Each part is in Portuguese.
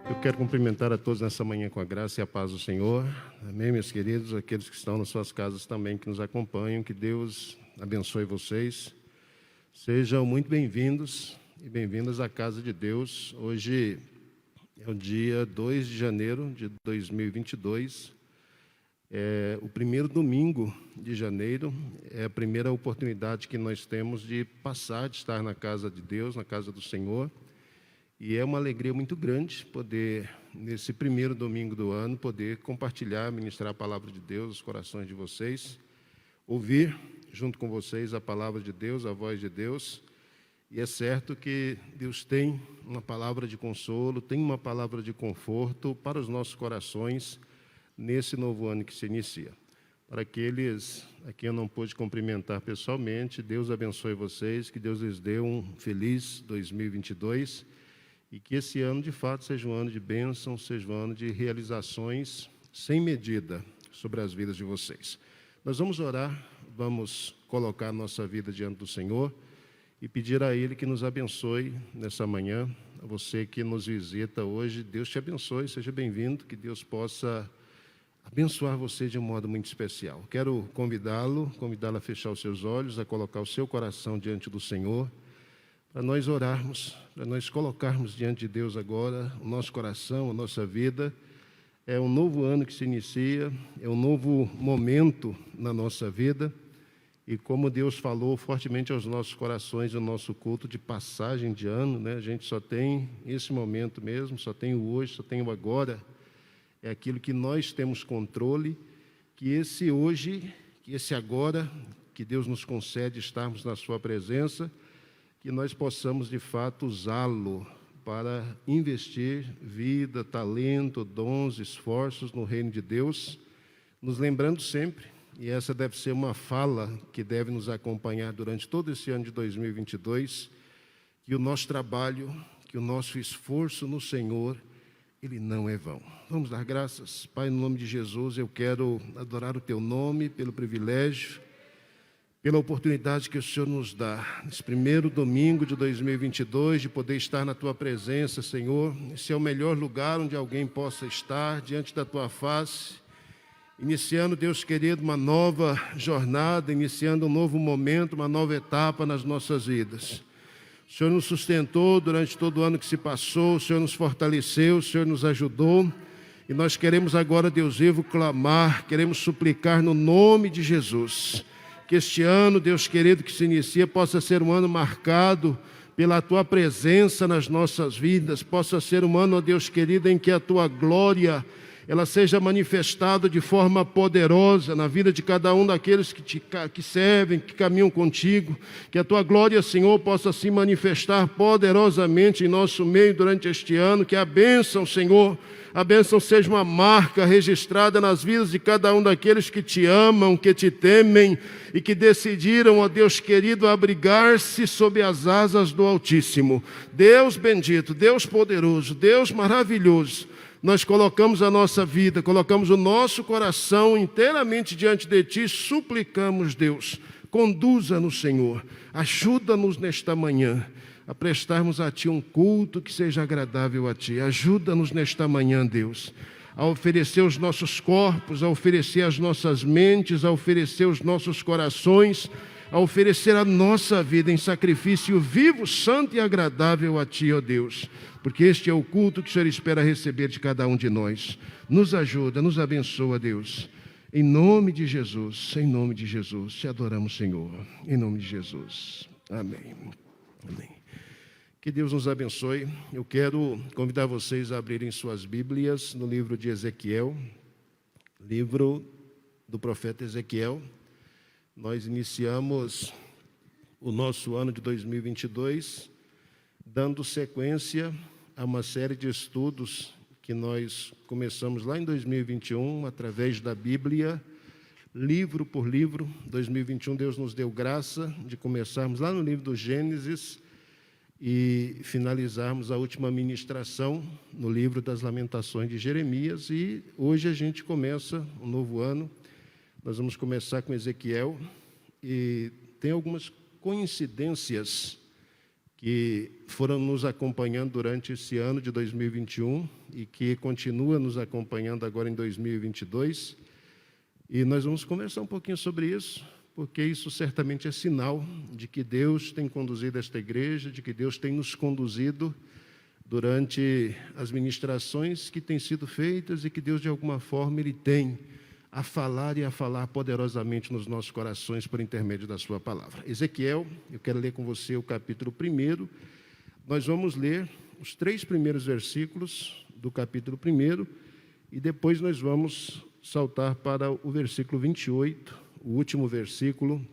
Eu quero cumprimentar a todos nessa manhã com a graça e a paz do Senhor. Amém, meus queridos, aqueles que estão nas suas casas também, que nos acompanham, que Deus abençoe vocês. Sejam muito bem-vindos e bem-vindas à casa de Deus. Hoje é o dia 2 de janeiro de 2022, é o primeiro domingo de janeiro, é a primeira oportunidade que nós temos de passar, de estar na casa de Deus, na casa do Senhor. E é uma alegria muito grande poder, nesse primeiro domingo do ano, poder compartilhar, ministrar a palavra de Deus aos corações de vocês, ouvir junto com vocês a palavra de Deus, a voz de Deus. E é certo que Deus tem uma palavra de consolo, tem uma palavra de conforto para os nossos corações nesse novo ano que se inicia. Para aqueles a quem eu não pude cumprimentar pessoalmente, Deus abençoe vocês, que Deus lhes dê um feliz 2022 e que esse ano, de fato, seja um ano de bênção, seja um ano de realizações sem medida sobre as vidas de vocês. Nós vamos orar, vamos colocar a nossa vida diante do Senhor e pedir a Ele que nos abençoe nessa manhã. A você que nos visita hoje, Deus te abençoe, seja bem-vindo, que Deus possa abençoar você de um modo muito especial. Quero convidá-la a fechar os seus olhos, a colocar o seu coração diante do Senhor, para nós orarmos, para nós colocarmos diante de Deus agora o nosso coração, a nossa vida. É um novo ano que se inicia, é um novo momento na nossa vida. E como Deus falou fortemente aos nossos corações no nosso culto de passagem de ano, né? A gente só tem esse momento mesmo, só tem o hoje, só tem o agora. É aquilo que nós temos controle, que esse hoje, que esse agora, que Deus nos concede estarmos na sua presença, que nós possamos, de fato, usá-lo para investir vida, talento, dons, esforços no reino de Deus, nos lembrando sempre, e essa deve ser uma fala que deve nos acompanhar durante todo esse ano de 2022, que o nosso trabalho, que o nosso esforço no Senhor, ele não é vão. Vamos dar graças. Pai, no nome de Jesus, eu quero adorar o Teu nome pelo privilégio, pela oportunidade que o Senhor nos dá, nesse primeiro domingo de 2022, de poder estar na Tua presença, Senhor. Esse é o melhor lugar onde alguém possa estar, diante da Tua face, iniciando, Deus querido, uma nova jornada, iniciando um novo momento, uma nova etapa nas nossas vidas. O Senhor nos sustentou durante todo o ano que se passou, o Senhor nos fortaleceu, o Senhor nos ajudou, e nós queremos agora, Deus vivo, clamar, queremos suplicar no nome de Jesus, que este ano, Deus querido, que se inicia, possa ser um ano marcado pela Tua presença nas nossas vidas, possa ser um ano, ó Deus querido, em que a Tua glória, ela seja manifestada de forma poderosa na vida de cada um daqueles que servem, que caminham contigo, que a Tua glória, Senhor, possa se manifestar poderosamente em nosso meio durante este ano, que a bênção, Senhor, a bênção seja uma marca registrada nas vidas de cada um daqueles que Te amam, que Te temem e que decidiram, ó Deus querido, abrigar-se sob as asas do Altíssimo. Deus bendito, Deus poderoso, Deus maravilhoso, nós colocamos a nossa vida, colocamos o nosso coração inteiramente diante de Ti, suplicamos, Deus, conduza-nos, Senhor, ajuda-nos nesta manhã a prestarmos a Ti um culto que seja agradável a Ti. Ajuda-nos nesta manhã, Deus, a oferecer os nossos corpos, a oferecer as nossas mentes, a oferecer os nossos corações, a oferecer a nossa vida em sacrifício vivo, santo e agradável a Ti, ó Deus, porque este é o culto que o Senhor espera receber de cada um de nós. Nos ajuda, nos abençoa, Deus. Em nome de Jesus, Te adoramos, Senhor. Em nome de Jesus. Amém. Amém. Que Deus nos abençoe. Eu quero convidar vocês a abrirem suas Bíblias no livro de Ezequiel, livro do profeta Ezequiel. Nós iniciamos o nosso ano de 2022 dando sequência a uma série de estudos que nós começamos lá em 2021, através da Bíblia, livro por livro. 2021 Deus nos deu graça de começarmos lá no livro do Gênesis e finalizarmos a última ministração no livro das Lamentações de Jeremias. E hoje a gente começa um novo ano. Nós vamos começar com Ezequiel, e tem algumas coincidências que foram nos acompanhando durante esse ano de 2021 e que continua nos acompanhando agora em 2022. E nós vamos conversar um pouquinho sobre isso, porque isso certamente é sinal de que Deus tem conduzido esta igreja, de que Deus tem nos conduzido durante as ministrações que têm sido feitas e que Deus, de alguma forma, Ele tem a falar e a falar poderosamente nos nossos corações por intermédio da sua palavra. Ezequiel, eu quero ler com você o capítulo 1. Nós vamos ler os 3 primeiros versículos do capítulo 1 e depois nós vamos saltar para o versículo 28, o último versículo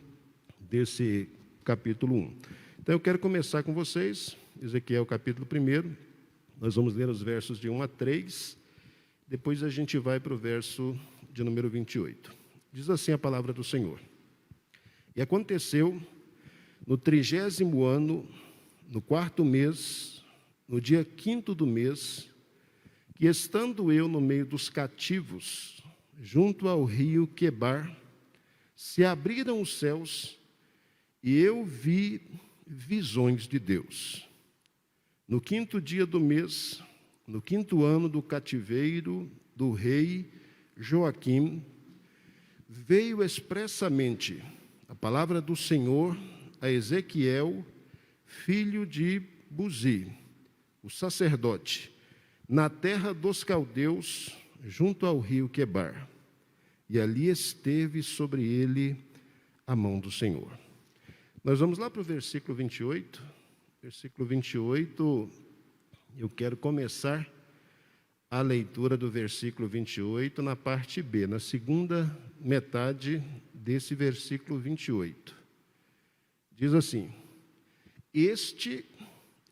desse capítulo 1. Então eu quero começar com vocês, Ezequiel capítulo 1, nós vamos ler os versos de 1 a 3, depois a gente vai para o verso de número 28. Diz assim a palavra do Senhor: E aconteceu no 30º ano, no 4º mês, no dia 5º do mês, que estando eu no meio dos cativos, junto ao rio Quebar, se abriram os céus e eu vi visões de Deus. No 5º dia do mês, no 5º ano do cativeiro do rei Joaquim, veio expressamente a palavra do Senhor a Ezequiel, filho de Buzi, o sacerdote, na terra dos caldeus, junto ao rio Quebar. E ali esteve sobre ele a mão do Senhor. Nós vamos lá para o versículo 28. Versículo 28, eu quero começar a leitura do versículo 28 na parte B, na segunda metade desse versículo 28. Diz assim: Este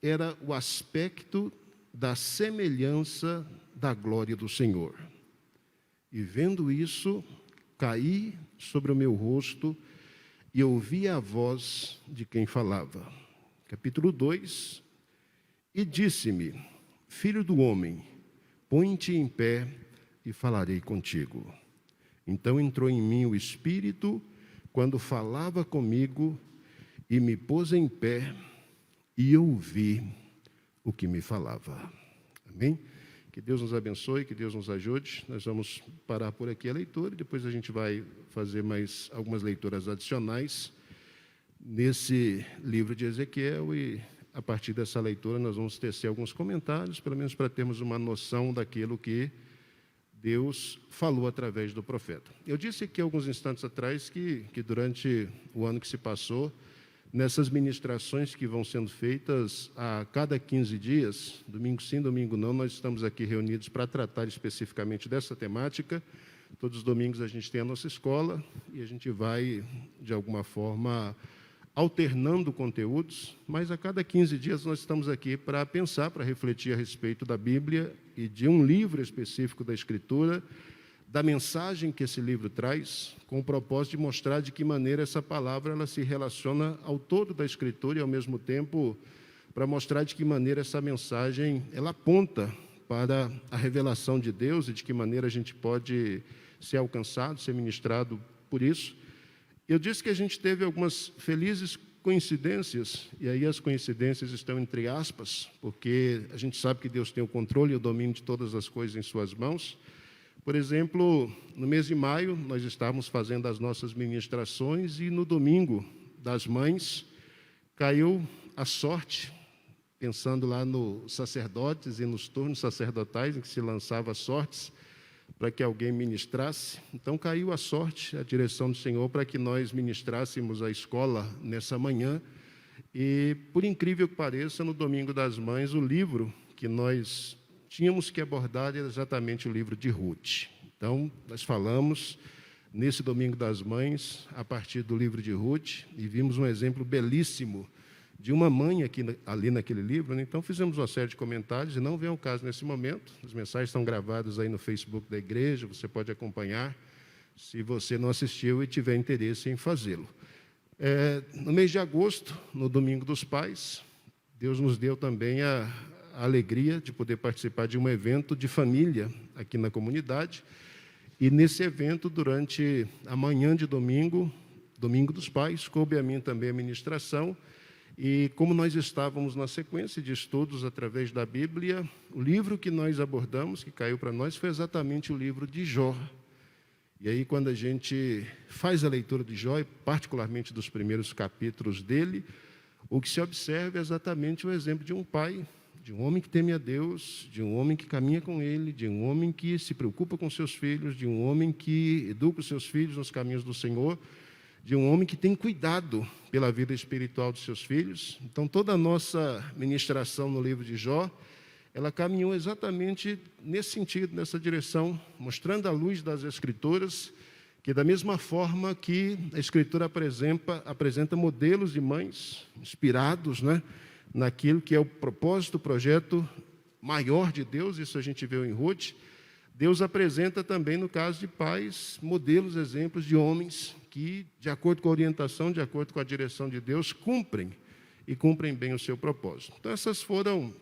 era o aspecto da semelhança da glória do Senhor. E vendo isso, caí sobre o meu rosto e ouvi a voz de quem falava. Capítulo 2, e disse-me: Filho do homem, põe-te em pé e falarei contigo. Então entrou em mim o Espírito, quando falava comigo, e me pôs em pé, e ouvi o que me falava. Amém? Que Deus nos abençoe, que Deus nos ajude. Nós vamos parar por aqui a leitura, e depois a gente vai fazer mais algumas leituras adicionais nesse livro de Ezequiel, e a partir dessa leitura nós vamos tecer alguns comentários, pelo menos para termos uma noção daquilo que Deus falou através do profeta. Eu disse aqui alguns instantes atrás que durante o ano que se passou, nessas ministrações que vão sendo feitas a cada 15 dias, domingo sim, domingo não, nós estamos aqui reunidos para tratar especificamente dessa temática. Todos os domingos a gente tem a nossa escola e a gente vai, de alguma forma, alternando conteúdos, mas a cada 15 dias nós estamos aqui para pensar, para refletir a respeito da Bíblia e de um livro específico da Escritura, da mensagem que esse livro traz, com o propósito de mostrar de que maneira essa palavra ela se relaciona ao todo da Escritura e, ao mesmo tempo, para mostrar de que maneira essa mensagem ela aponta para a revelação de Deus e de que maneira a gente pode ser alcançado, ser ministrado por isso. Eu disse que a gente teve algumas felizes coincidências, e aí as coincidências estão entre aspas, porque a gente sabe que Deus tem o controle e o domínio de todas as coisas em suas mãos. Por exemplo, no mês de maio, nós estávamos fazendo as nossas ministrações e no domingo das mães caiu a sorte, pensando lá nos sacerdotes e nos turnos sacerdotais em que se lançava sortes para que alguém ministrasse. Então caiu a sorte, a direção do Senhor, para que nós ministrássemos a escola nessa manhã. E, por incrível que pareça, no Domingo das Mães, o livro que nós tínhamos que abordar era exatamente o livro de Ruth. Então, nós falamos nesse Domingo das Mães, a partir do livro de Ruth, e vimos um exemplo belíssimo de uma mãe ali naquele livro, né? Então fizemos uma série de comentários, e não vem ao caso nesse momento, as mensagens estão gravadas aí no Facebook da igreja, você pode acompanhar, se você não assistiu e tiver interesse em fazê-lo. No mês de agosto, no Domingo dos Pais, Deus nos deu também a alegria de poder participar de um evento de família aqui na comunidade, e nesse evento, durante a manhã de domingo, Domingo dos Pais, coube a mim também a ministração. E como nós estávamos na sequência de estudos através da Bíblia, o livro que nós abordamos, que caiu para nós, foi exatamente o livro de Jó. E aí, quando a gente faz a leitura de Jó, e particularmente dos primeiros capítulos dele, o que se observa é exatamente o exemplo de um pai, de um homem que teme a Deus, de um homem que caminha com Ele, de um homem que se preocupa com seus filhos, de um homem que educa os seus filhos nos caminhos do Senhor, de um homem que tem cuidado pela vida espiritual dos seus filhos. Então, toda a nossa ministração no livro de Jó, ela caminhou exatamente nesse sentido, nessa direção, mostrando a luz das Escrituras, que da mesma forma que a Escritura apresenta modelos de mães inspirados, naquilo que é o propósito, o projeto maior de Deus, isso a gente viu em Ruth, Deus apresenta também, no caso de pais, modelos, exemplos de homens que, de acordo com a orientação, de acordo com a direção de Deus, cumprem bem o seu propósito. Então, essas foram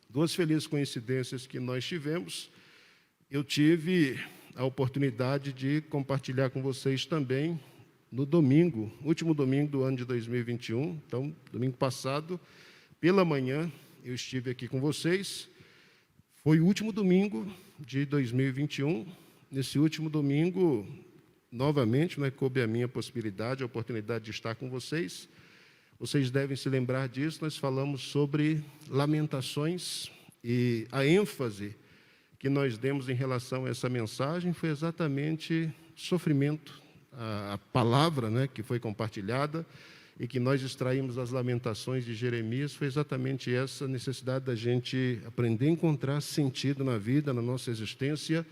duas felizes coincidências que nós tivemos. Eu tive a oportunidade de compartilhar com vocês também no domingo, último domingo do ano de 2021. Então, domingo passado, pela manhã, eu estive aqui com vocês. Foi o último domingo de 2021. Nesse último domingo, novamente, coube a minha possibilidade, a oportunidade de estar com vocês. Vocês devem se lembrar disso, nós falamos sobre lamentações e a ênfase que nós demos em relação a essa mensagem foi exatamente sofrimento. A palavra que foi compartilhada e que nós extraímos das lamentações de Jeremias foi exatamente essa necessidade da gente aprender a encontrar sentido na vida, na nossa existência,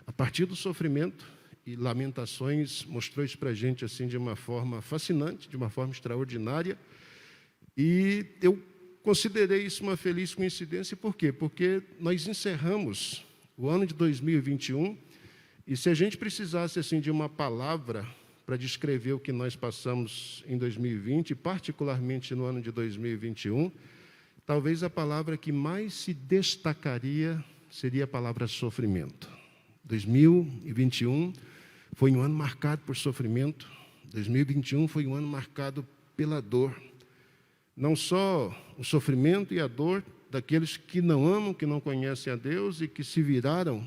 a partir do sofrimento. E Lamentações mostrou isso para a gente assim, de uma forma fascinante, de uma forma extraordinária. E eu considerei isso uma feliz coincidência. Por quê? Porque nós encerramos o ano de 2021 e se a gente precisasse assim, de uma palavra para descrever o que nós passamos em 2020, particularmente no ano de 2021, talvez a palavra que mais se destacaria seria a palavra sofrimento. 2021 foi um ano marcado por sofrimento, 2021 foi um ano marcado pela dor. Não só o sofrimento e a dor daqueles que não amam, que não conhecem a Deus e que se viraram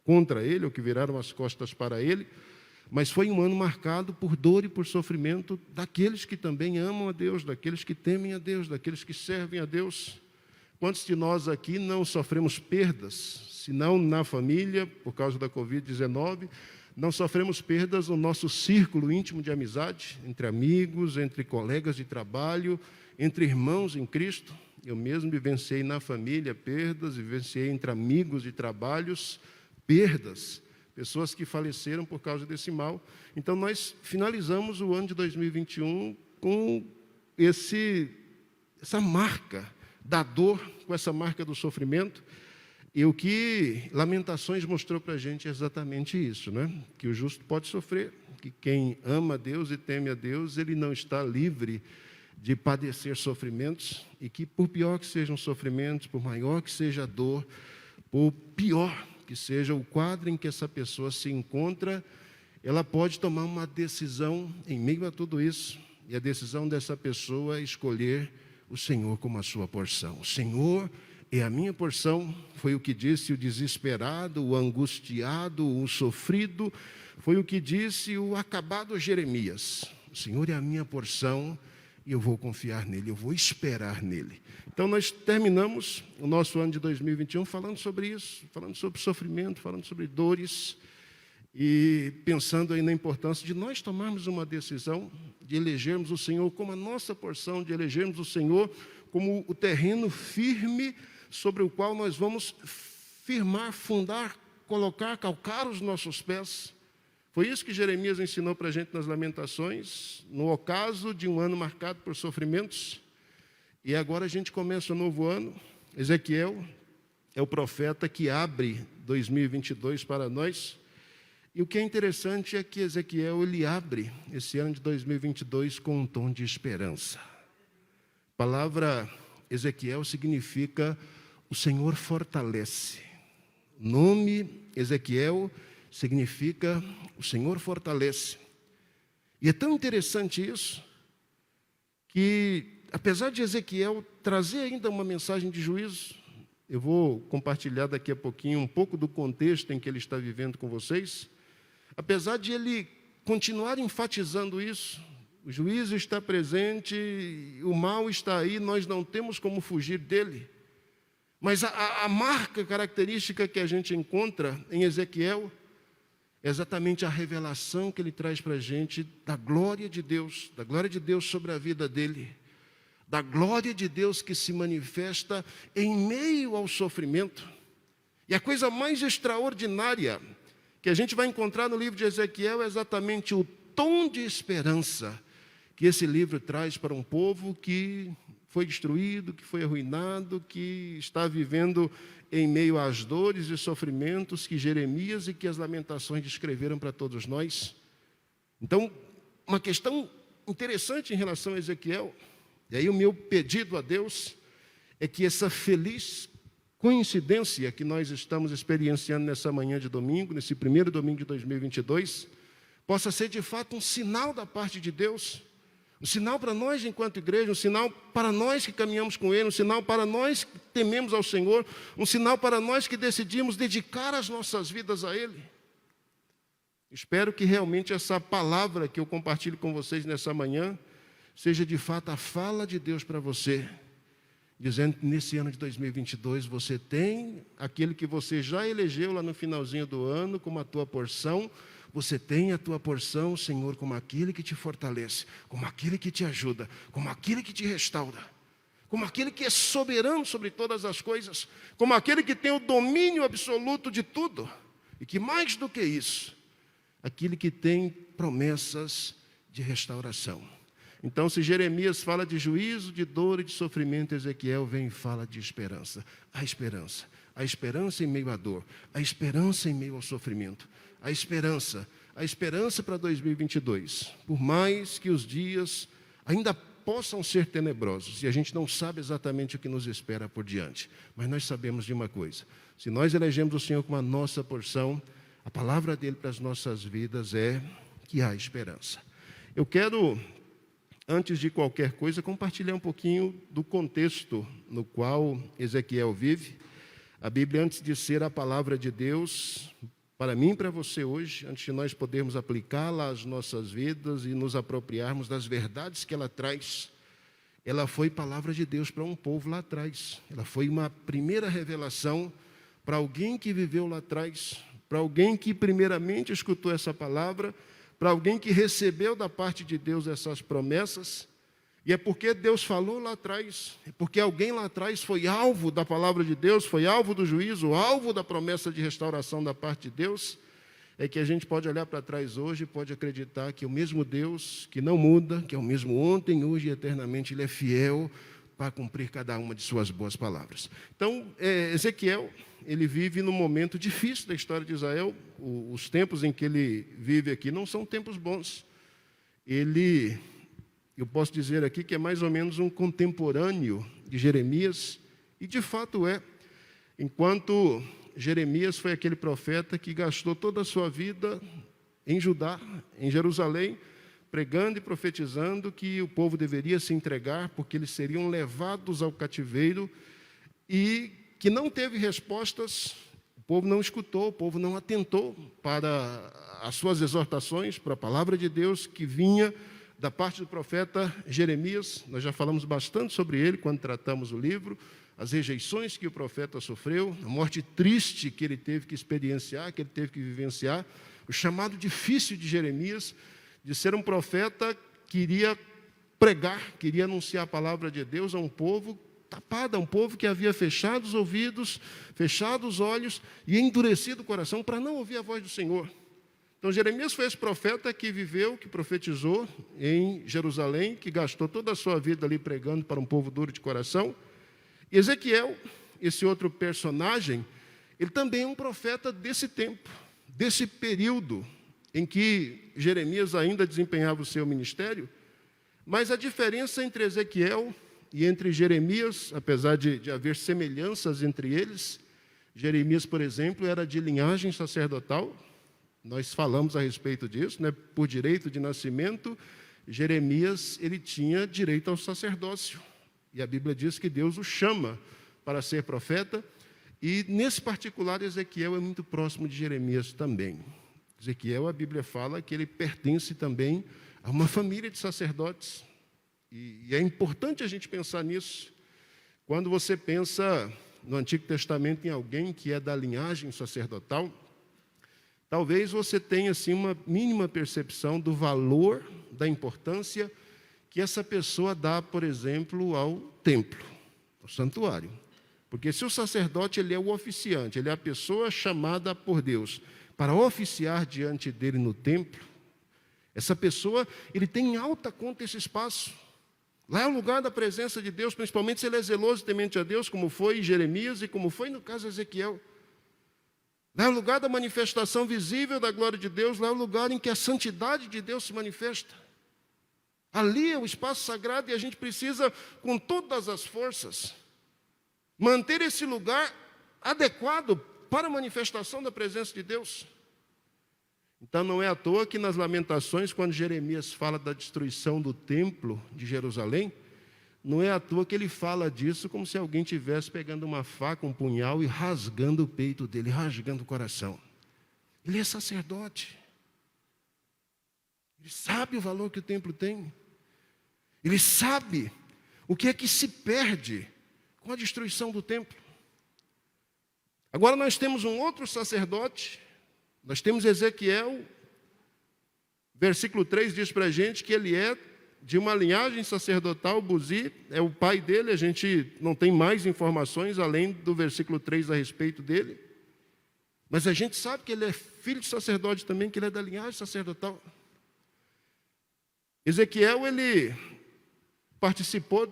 contra Ele, ou que viraram as costas para Ele, mas foi um ano marcado por dor e por sofrimento daqueles que também amam a Deus, daqueles que temem a Deus, daqueles que servem a Deus. Quantos de nós aqui não sofremos perdas, se não na família, por causa da Covid-19, não sofremos perdas no nosso círculo íntimo de amizade, entre amigos, entre colegas de trabalho, entre irmãos em Cristo? Eu mesmo vivenciei na família perdas, vivenciei entre amigos de trabalhos perdas, pessoas que faleceram por causa desse mal. Então, nós finalizamos o ano de 2021 com essa marca da dor, com essa marca do sofrimento. E o que Lamentações mostrou para a gente é exatamente isso, que o justo pode sofrer, que quem ama a Deus e teme a Deus, ele não está livre de padecer sofrimentos, e que por pior que sejam os sofrimentos, por maior que seja a dor, por pior que seja o quadro em que essa pessoa se encontra, ela pode tomar uma decisão em meio a tudo isso, e a decisão dessa pessoa é escolher o Senhor como a sua porção. O Senhor é a minha porção, foi o que disse o desesperado, o angustiado, o sofrido, foi o que disse o acabado Jeremias. O Senhor é a minha porção e eu vou confiar nele, eu vou esperar nele. Então, nós terminamos o nosso ano de 2021 falando sobre isso, falando sobre sofrimento, falando sobre dores e pensando aí na importância de nós tomarmos uma decisão, de elegermos o Senhor como a nossa porção, de elegermos o Senhor como o terreno firme sobre o qual nós vamos firmar, fundar, colocar, calcar os nossos pés. Foi isso que Jeremias ensinou para a gente nas Lamentações, no ocaso de um ano marcado por sofrimentos. E agora a gente começa um novo ano. Ezequiel é o profeta que abre 2022 para nós. E o que é interessante é que Ezequiel ele abre esse ano de 2022 com um tom de esperança. A palavra Ezequiel significa o Senhor fortalece. O nome Ezequiel significa o Senhor fortalece. E é tão interessante isso, que apesar de Ezequiel trazer ainda uma mensagem de juízo, eu vou compartilhar daqui a pouquinho um pouco do contexto em que ele está vivendo com vocês. Apesar de ele continuar enfatizando isso, o juízo está presente, o mal está aí, nós não temos como fugir dele. Mas a marca característica que a gente encontra em Ezequiel é exatamente a revelação que ele traz para a gente da glória de Deus sobre a vida dele, da glória de Deus que se manifesta em meio ao sofrimento. E a coisa mais extraordinária que a gente vai encontrar no livro de Ezequiel é exatamente o tom de esperança que esse livro traz para um povo que foi destruído, que foi arruinado, que está vivendo em meio às dores e sofrimentos que Jeremias e que as lamentações descreveram para todos nós. Então, uma questão interessante em relação a Ezequiel, e aí o meu pedido a Deus é que essa feliz coincidência que nós estamos experienciando nessa manhã de domingo, nesse primeiro domingo de 2022, possa ser de fato um sinal da parte de Deus, um sinal para nós enquanto igreja, um sinal para nós que caminhamos com Ele, um sinal para nós que tememos ao Senhor, um sinal para nós que decidimos dedicar as nossas vidas a Ele. Espero que realmente essa palavra que eu compartilho com vocês nessa manhã seja de fato a fala de Deus para você, dizendo que nesse ano de 2022 você tem aquele que você já elegeu lá no finalzinho do ano como a tua porção. Você tem a tua porção, Senhor, como aquele que te fortalece, como aquele que te ajuda, como aquele que te restaura, como aquele que é soberano sobre todas as coisas, como aquele que tem o domínio absoluto de tudo, e que mais do que isso, aquele que tem promessas de restauração. Então, se Jeremias fala de juízo, de dor e de sofrimento, Ezequiel vem e fala de esperança. A esperança em meio à dor, a esperança em meio ao sofrimento, a esperança para 2022. Por mais que os dias ainda possam ser tenebrosos, e a gente não sabe exatamente o que nos espera por diante, mas nós sabemos de uma coisa: se nós elegemos o Senhor como a nossa porção, a palavra dele para as nossas vidas é que há esperança. Eu quero, antes de qualquer coisa, compartilhar um pouquinho do contexto no qual Ezequiel vive. A Bíblia, antes de ser a palavra de Deus, para mim e para você hoje, antes de nós podermos aplicá-la às nossas vidas e nos apropriarmos das verdades que ela traz, ela foi palavra de Deus para um povo lá atrás. Ela foi uma primeira revelação para alguém que viveu lá atrás, para alguém que primeiramente escutou essa palavra, para alguém que recebeu da parte de Deus essas promessas. E é porque Deus falou lá atrás, é porque alguém lá atrás foi alvo da palavra de Deus, foi alvo do juízo, alvo da promessa de restauração da parte de Deus, é que a gente pode olhar para trás hoje e pode acreditar que o mesmo Deus, que não muda, que é o mesmo ontem, hoje e eternamente, Ele é fiel para cumprir cada uma de suas boas palavras. Então, Ezequiel, ele vive num momento difícil da história de Israel. Os tempos em que ele vive aqui não são tempos bons. Eu posso dizer aqui que é mais ou menos um contemporâneo de Jeremias, e de fato é. Enquanto Jeremias foi aquele profeta que gastou toda a sua vida em Judá, em Jerusalém, pregando e profetizando que o povo deveria se entregar, porque eles seriam levados ao cativeiro, e que não teve respostas, o povo não escutou, o povo não atentou para as suas exortações, para a palavra de Deus que vinha da parte do profeta Jeremias. Nós já falamos bastante sobre ele quando tratamos o livro, as rejeições que o profeta sofreu, a morte triste que ele teve que experienciar, que ele teve que vivenciar, o chamado difícil de Jeremias, de ser um profeta que iria pregar, queria anunciar a palavra de Deus a um povo tapado, a um povo que havia fechado os ouvidos, fechado os olhos e endurecido o coração para não ouvir a voz do Senhor. Então, Jeremias foi esse profeta que viveu, que profetizou em Jerusalém, que gastou toda a sua vida ali pregando para um povo duro de coração. E Ezequiel, esse outro personagem, ele também é um profeta desse tempo, desse período em que Jeremias ainda desempenhava o seu ministério. Mas a diferença entre Ezequiel e entre Jeremias, apesar de haver semelhanças entre eles, Jeremias, por exemplo, era de linhagem sacerdotal. Nós falamos a respeito disso, né? Por direito de nascimento, Jeremias, ele tinha direito ao sacerdócio. E a Bíblia diz que Deus o chama para ser profeta. E, nesse particular, Ezequiel é muito próximo de Jeremias também. Ezequiel, a Bíblia fala que ele pertence também a uma família de sacerdotes. E é importante a gente pensar nisso. Quando você pensa no Antigo Testamento em alguém que é da linhagem sacerdotal, talvez você tenha assim, uma mínima percepção do valor, da importância que essa pessoa dá, por exemplo, ao templo, ao santuário. Porque se o sacerdote ele é o oficiante, ele é a pessoa chamada por Deus para oficiar diante dele no templo, essa pessoa ele tem em alta conta esse espaço. Lá é o lugar da presença de Deus, principalmente se ele é zeloso e temente a Deus, como foi Jeremias e como foi no caso de Ezequiel. Lá é o lugar da manifestação visível da glória de Deus, lá é o lugar em que a santidade de Deus se manifesta. Ali é o espaço sagrado e a gente precisa, com todas as forças, manter esse lugar adequado para a manifestação da presença de Deus. Então não é à toa que nas Lamentações, quando Jeremias fala da destruição do templo de Jerusalém, não é à toa que ele fala disso como se alguém estivesse pegando uma faca, um punhal e rasgando o peito dele, rasgando o coração. Ele é sacerdote. Ele sabe o valor que o templo tem. Ele sabe o que é que se perde com a destruição do templo. Agora nós temos um outro sacerdote, nós temos Ezequiel, versículo 3 diz para a gente que ele é de uma linhagem sacerdotal, Buzi, é o pai dele, a gente não tem mais informações além do versículo 3 a respeito dele, mas a gente sabe que ele é filho de sacerdote também, que ele é da linhagem sacerdotal. Ezequiel, ele participou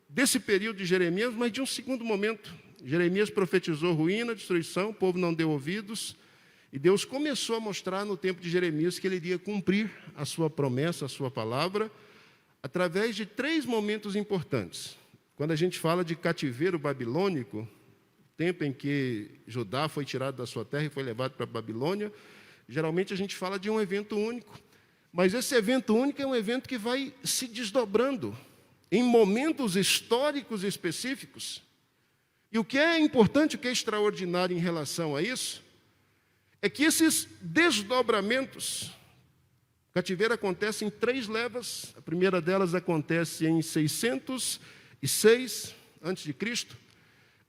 desse período de Jeremias, mas de um segundo momento. Jeremias profetizou ruína, destruição, o povo não deu ouvidos, e Deus começou a mostrar no tempo de Jeremias que ele iria cumprir a sua promessa, a sua palavra, através de 3 momentos importantes. Quando a gente fala de cativeiro babilônico, o tempo em que Judá foi tirado da sua terra e foi levado para a Babilônia, geralmente a gente fala de um evento único. Mas esse evento único é um evento que vai se desdobrando em momentos históricos específicos. E o que é importante, o que é extraordinário em relação a isso, é que esses desdobramentos, o cativeiro acontece em 3 levas. A primeira delas acontece em 606 a.C.,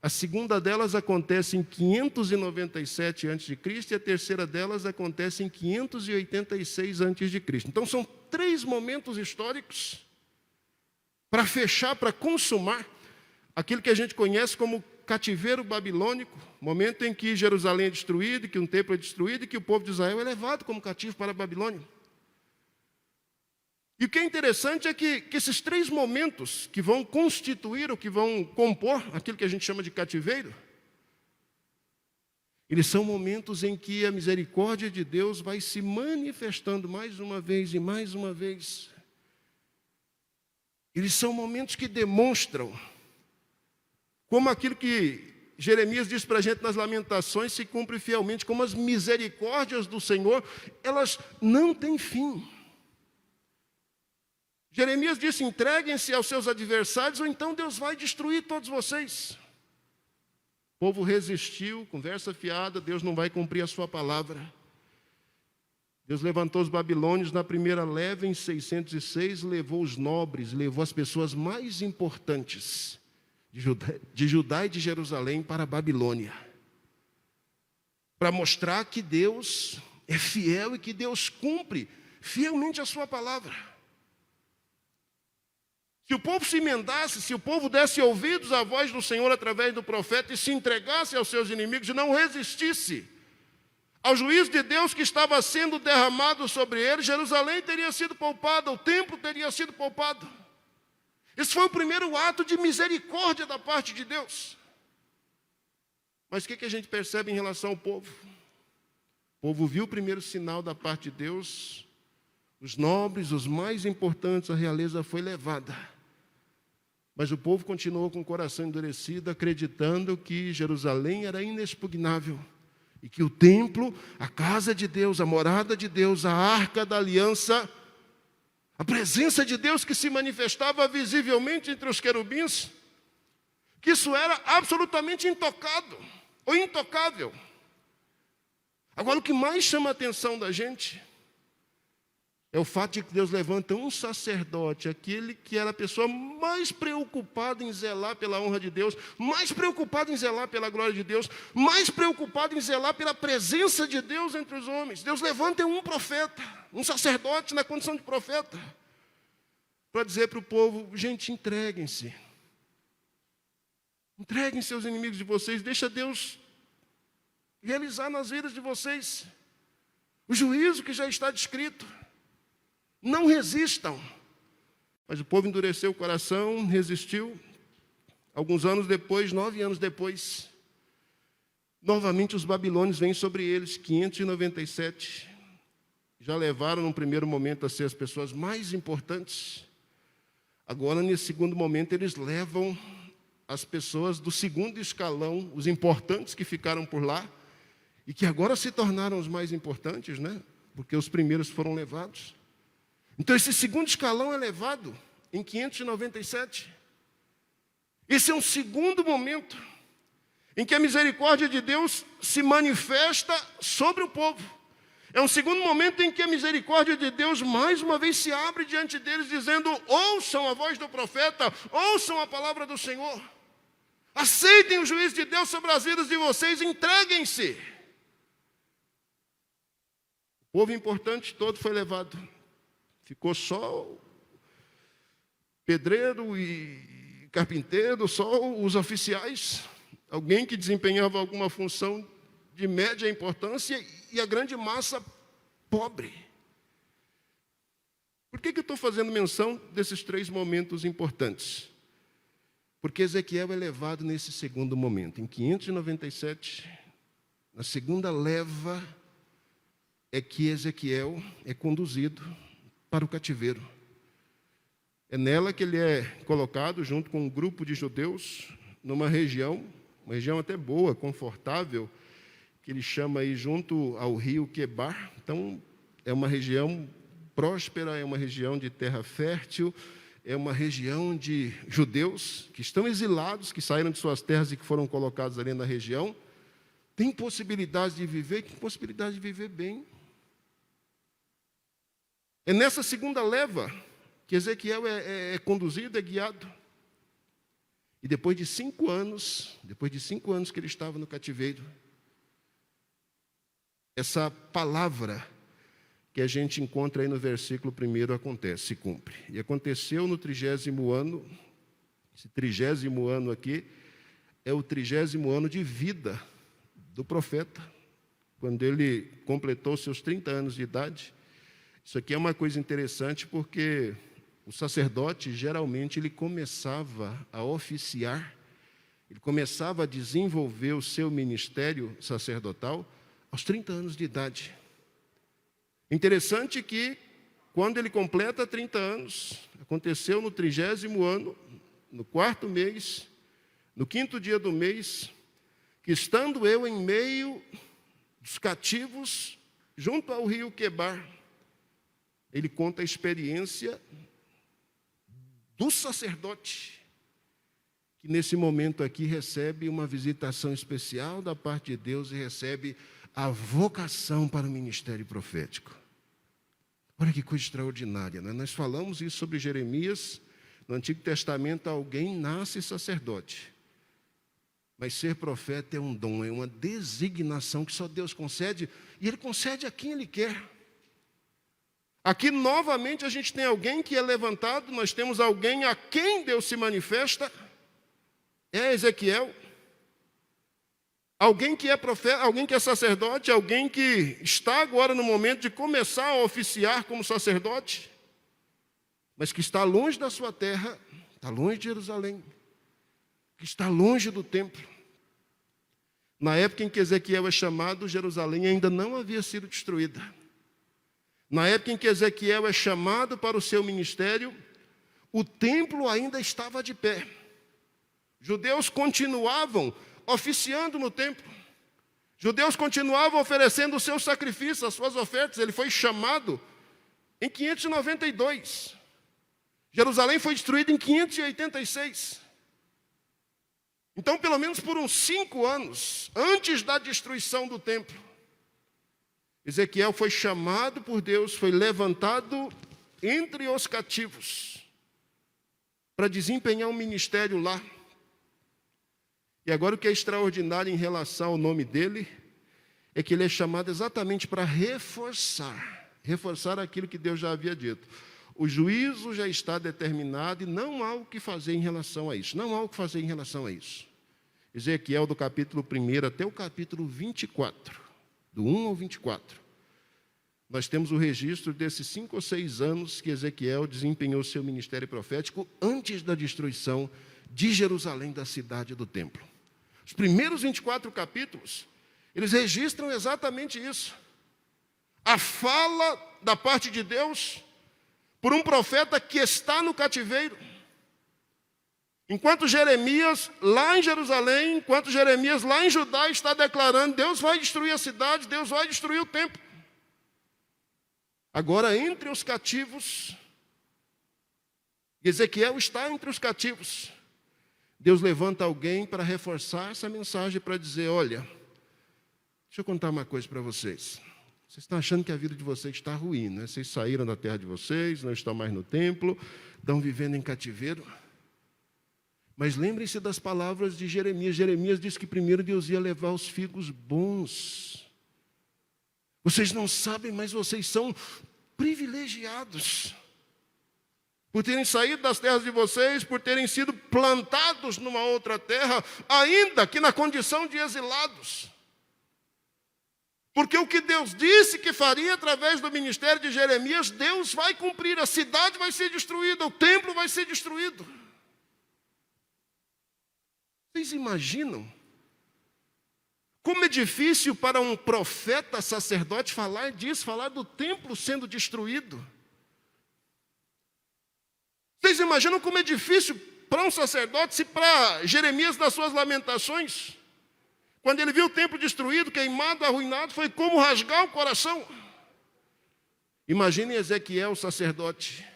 a segunda delas acontece em 597 a.C. e a terceira delas acontece em 586 a.C. Então são 3 momentos históricos para fechar, para consumar aquilo que a gente conhece como cativeiro babilônico, momento em que Jerusalém é destruída, que um templo é destruído e que o povo de Israel é levado como cativo para a Babilônia. E o que é interessante é que esses 3 momentos que vão constituir ou que vão compor aquilo que a gente chama de cativeiro, eles são momentos em que a misericórdia de Deus vai se manifestando mais uma vez e mais uma vez. Eles são momentos que demonstram como aquilo que Jeremias diz para a gente nas Lamentações se cumpre fielmente, como as misericórdias do Senhor, elas não têm fim. Jeremias disse: entreguem-se aos seus adversários, ou então Deus vai destruir todos vocês. O povo resistiu, conversa fiada, Deus não vai cumprir a sua palavra. Deus levantou os babilônios na primeira leva, em 606, levou os nobres, levou as pessoas mais importantes de Judá e de Jerusalém para a Babilônia, para mostrar que Deus é fiel e que Deus cumpre fielmente a sua palavra. Se o povo se emendasse, se o povo desse ouvidos à voz do Senhor através do profeta e se entregasse aos seus inimigos e não resistisse ao juízo de Deus que estava sendo derramado sobre ele, Jerusalém teria sido poupada, o templo teria sido poupado. Esse foi o primeiro ato de misericórdia da parte de Deus. Mas o que a gente percebe em relação ao povo? O povo viu o primeiro sinal da parte de Deus, os nobres, os mais importantes, a realeza foi levada. Mas o povo continuou com o coração endurecido, acreditando que Jerusalém era inexpugnável e que o templo, a casa de Deus, a morada de Deus, a arca da aliança, A presença de Deus que se manifestava visivelmente entre os querubins, que isso era absolutamente intocado ou intocável. Agora, o que mais chama a atenção da gente é o fato de que Deus levanta um sacerdote, aquele que era a pessoa mais preocupada em zelar pela honra de Deus, mais preocupado em zelar pela glória de Deus, mais preocupado em zelar pela presença de Deus entre os homens. Deus levanta um profeta, um sacerdote na condição de profeta, para dizer para o povo: gente, entreguem-se. Entreguem seus inimigos de vocês, deixa Deus realizar nas vidas de vocês o juízo que já está descrito. Não resistam. Mas o povo endureceu o coração, resistiu. Alguns anos depois, 9 anos depois, novamente os babilônios vêm sobre eles, 597. Já levaram num primeiro momento a ser as pessoas mais importantes. Agora, nesse segundo momento, eles levam as pessoas do segundo escalão, os importantes que ficaram por lá, e que agora se tornaram os mais importantes, né? Porque os primeiros foram levados. Então, esse segundo escalão é levado em 597. Esse é um segundo momento em que a misericórdia de Deus se manifesta sobre o povo. É um segundo momento em que a misericórdia de Deus mais uma vez se abre diante deles, dizendo: ouçam a voz do profeta, ouçam a palavra do Senhor. Aceitem o juízo de Deus sobre as vidas de vocês, entreguem-se. O povo importante todo foi levado. Ficou só pedreiro e carpinteiro, só os oficiais, alguém que desempenhava alguma função de média importância, e a grande massa pobre. Por que eu estou fazendo menção desses 3 momentos importantes? Porque Ezequiel é levado nesse segundo momento. Em 597, na segunda leva, é que Ezequiel é conduzido para o cativeiro. É nela que ele é colocado junto com um grupo de judeus numa região, uma região até boa, confortável, que ele chama aí junto ao rio Quebar. Então, é uma região próspera, é uma região de terra fértil, é uma região de judeus que estão exilados, que saíram de suas terras e que foram colocados ali na região. Tem possibilidade de viver, tem possibilidade de viver bem. É nessa segunda leva que Ezequiel é conduzido, é guiado. E depois de 5 anos que ele estava no cativeiro, essa palavra que a gente encontra aí no versículo 1 acontece, se cumpre. E aconteceu no 30º ano, esse 30º ano aqui, é o 30º ano de vida do profeta, quando ele completou seus 30 anos de idade. Isso aqui é uma coisa interessante, porque o sacerdote, geralmente, ele começava a oficiar, ele começava a desenvolver o seu ministério sacerdotal aos 30 anos de idade. Interessante que, quando ele completa 30 anos, aconteceu no 30º ano, no 4º mês, no 5º dia do mês, que estando eu em meio dos cativos, junto ao rio Quebar, ele conta a experiência do sacerdote, que nesse momento aqui recebe uma visitação especial da parte de Deus e recebe a vocação para o ministério profético. Olha que coisa extraordinária, né? Nós falamos isso sobre Jeremias. No Antigo Testamento, alguém nasce sacerdote. Mas ser profeta é um dom, é uma designação que só Deus concede, e Ele concede a quem Ele quer. Aqui, novamente, a gente tem alguém que é levantado, nós temos alguém a quem Deus se manifesta, é Ezequiel. Alguém que é profeta, alguém que é sacerdote, alguém que está agora no momento de começar a oficiar como sacerdote, mas que está longe da sua terra, está longe de Jerusalém, que está longe do templo. Na época em que Ezequiel é chamado, Jerusalém ainda não havia sido destruída. Na época em que Ezequiel é chamado para o seu ministério, o templo ainda estava de pé. Judeus continuavam oficiando no templo. Judeus continuavam oferecendo o seu sacrifício, as suas ofertas. Ele foi chamado em 592. Jerusalém foi destruída em 586. Então, pelo menos por uns 5 anos, antes da destruição do templo, Ezequiel foi chamado por Deus, foi levantado entre os cativos para desempenhar um ministério lá. E agora o que é extraordinário em relação ao nome dele é que ele é chamado exatamente para reforçar aquilo que Deus já havia dito. O juízo já está determinado e não há o que fazer em relação a isso. Não há o que fazer em relação a isso. Ezequiel, do capítulo 1 até o capítulo 24, do 1 ao 24, nós temos o registro desses 5 ou 6 anos que Ezequiel desempenhou seu ministério profético antes da destruição de Jerusalém, da cidade do templo. Os primeiros 24 capítulos, eles registram exatamente isso. A fala da parte de Deus por um profeta que está no cativeiro. Enquanto Jeremias, lá em Jerusalém, enquanto Jeremias, lá em Judá, está declarando: Deus vai destruir a cidade, Deus vai destruir o templo. Agora, entre os cativos, Ezequiel está entre os cativos. Deus levanta alguém para reforçar essa mensagem, para dizer: olha, deixa eu contar uma coisa para vocês. Vocês estão achando que a vida de vocês está ruim, né? Vocês saíram da terra de vocês, não estão mais no templo, estão vivendo em cativeiro. Mas lembrem-se das palavras de Jeremias. Jeremias disse que primeiro Deus ia levar os figos bons. Vocês não sabem, mas vocês são privilegiados. Por terem saído das terras de vocês, por terem sido plantados numa outra terra, ainda que na condição de exilados. Porque o que Deus disse que faria através do ministério de Jeremias, Deus vai cumprir. A cidade vai ser destruída, o templo vai ser destruído. Vocês imaginam como é difícil para um profeta sacerdote falar disso, falar do templo sendo destruído? Vocês imaginam como é difícil para um sacerdote, se para Jeremias, nas suas lamentações, quando ele viu o templo destruído, queimado, arruinado, foi como rasgar o coração. Imaginem Ezequiel, o sacerdote,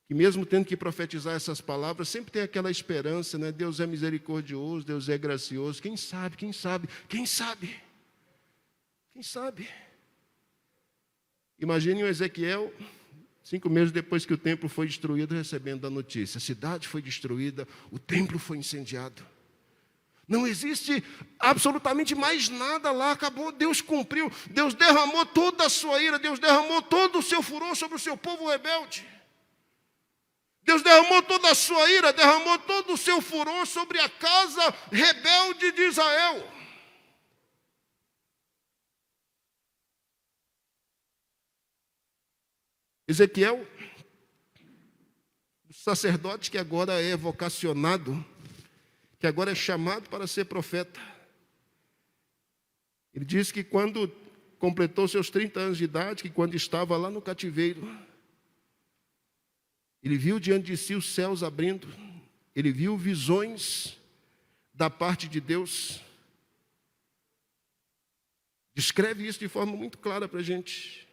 que mesmo tendo que profetizar essas palavras, sempre tem aquela esperança, né? Deus é misericordioso, Deus é gracioso. Quem sabe, quem sabe, quem sabe? Quem sabe? Imaginem o Ezequiel, 5 meses depois que o templo foi destruído, recebendo a notícia: a cidade foi destruída, o templo foi incendiado. Não existe absolutamente mais nada lá, acabou, Deus cumpriu. Deus derramou toda a sua ira, Deus derramou todo o seu furor sobre o seu povo rebelde. Deus derramou toda a sua ira, derramou todo o seu furor sobre a casa rebelde de Israel. Ezequiel, o sacerdote que agora é vocacionado, que agora é chamado para ser profeta. Ele diz que quando completou seus 30 anos de idade, que quando estava lá no cativeiro, ele viu diante de si os céus abrindo, ele viu visões da parte de Deus. Descreve isso de forma muito clara para a gente.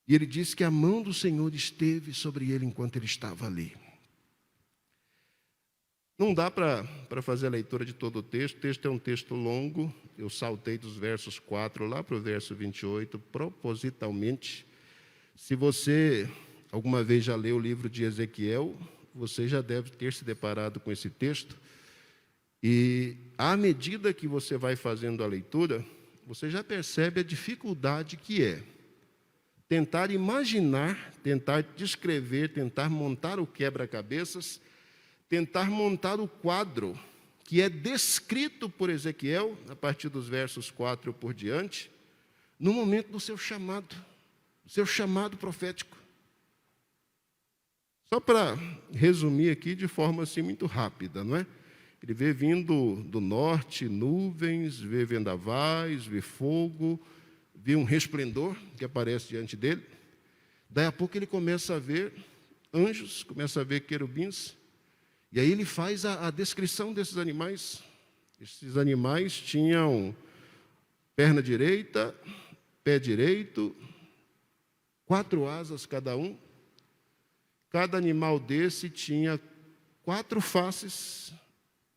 E ele diz que a mão do Senhor esteve sobre ele enquanto ele estava ali. Não dá para fazer a leitura de todo o texto é um texto longo. Eu saltei dos versos 4 lá para o verso 28, propositalmente. Se você alguma vez já leu o livro de Ezequiel, você já deve ter se deparado com esse texto. E à medida que você vai fazendo a leitura, você já percebe a dificuldade que é tentar imaginar, tentar descrever, tentar montar o quebra-cabeças, tentar montar o quadro que é descrito por Ezequiel, a partir dos versos 4 por diante, no momento do seu chamado profético. Só para resumir aqui de forma assim muito rápida, não é? Ele vê vindo do norte nuvens, vê vendavais, vê fogo, vê um resplendor que aparece diante dele. Daí a pouco ele começa a ver anjos, começa a ver querubins, e aí ele faz a descrição desses animais. Esses animais tinham perna direita, pé direito, 4 asas cada um. Cada animal desse tinha 4 faces.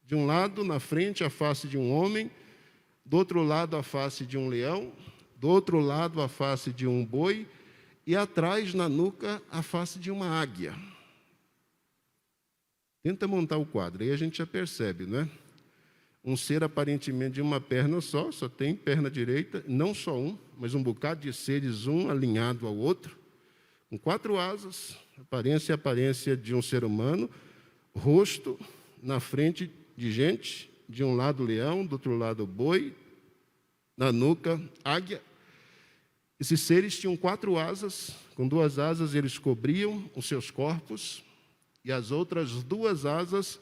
De um lado, na frente, a face de um homem. Do outro lado, a face de um leão. Do outro lado, a face de um boi. E atrás, na nuca, a face de uma águia. Tenta montar o quadro, aí a gente já percebe, não é? Um ser aparentemente de uma perna só tem perna direita, não só um, mas um bocado de seres, um alinhado ao outro, com 4 asas, aparência de um ser humano, rosto na frente de gente, de um lado leão, do outro lado boi, na nuca águia. Esses seres tinham 4 asas, com 2 asas eles cobriam os seus corpos, e as outras 2 asas,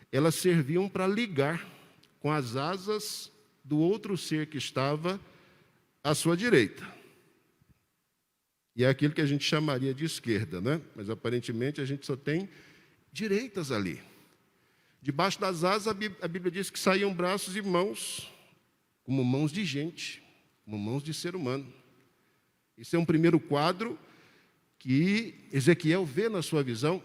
elas serviam para ligar com as asas do outro ser que estava à sua direita. E é aquilo que a gente chamaria de esquerda, né? Mas aparentemente a gente só tem direitas ali. Debaixo das asas, a Bíblia diz que saíam braços e mãos, como mãos de gente, como mãos de ser humano. Esse é um primeiro quadro que Ezequiel vê na sua visão.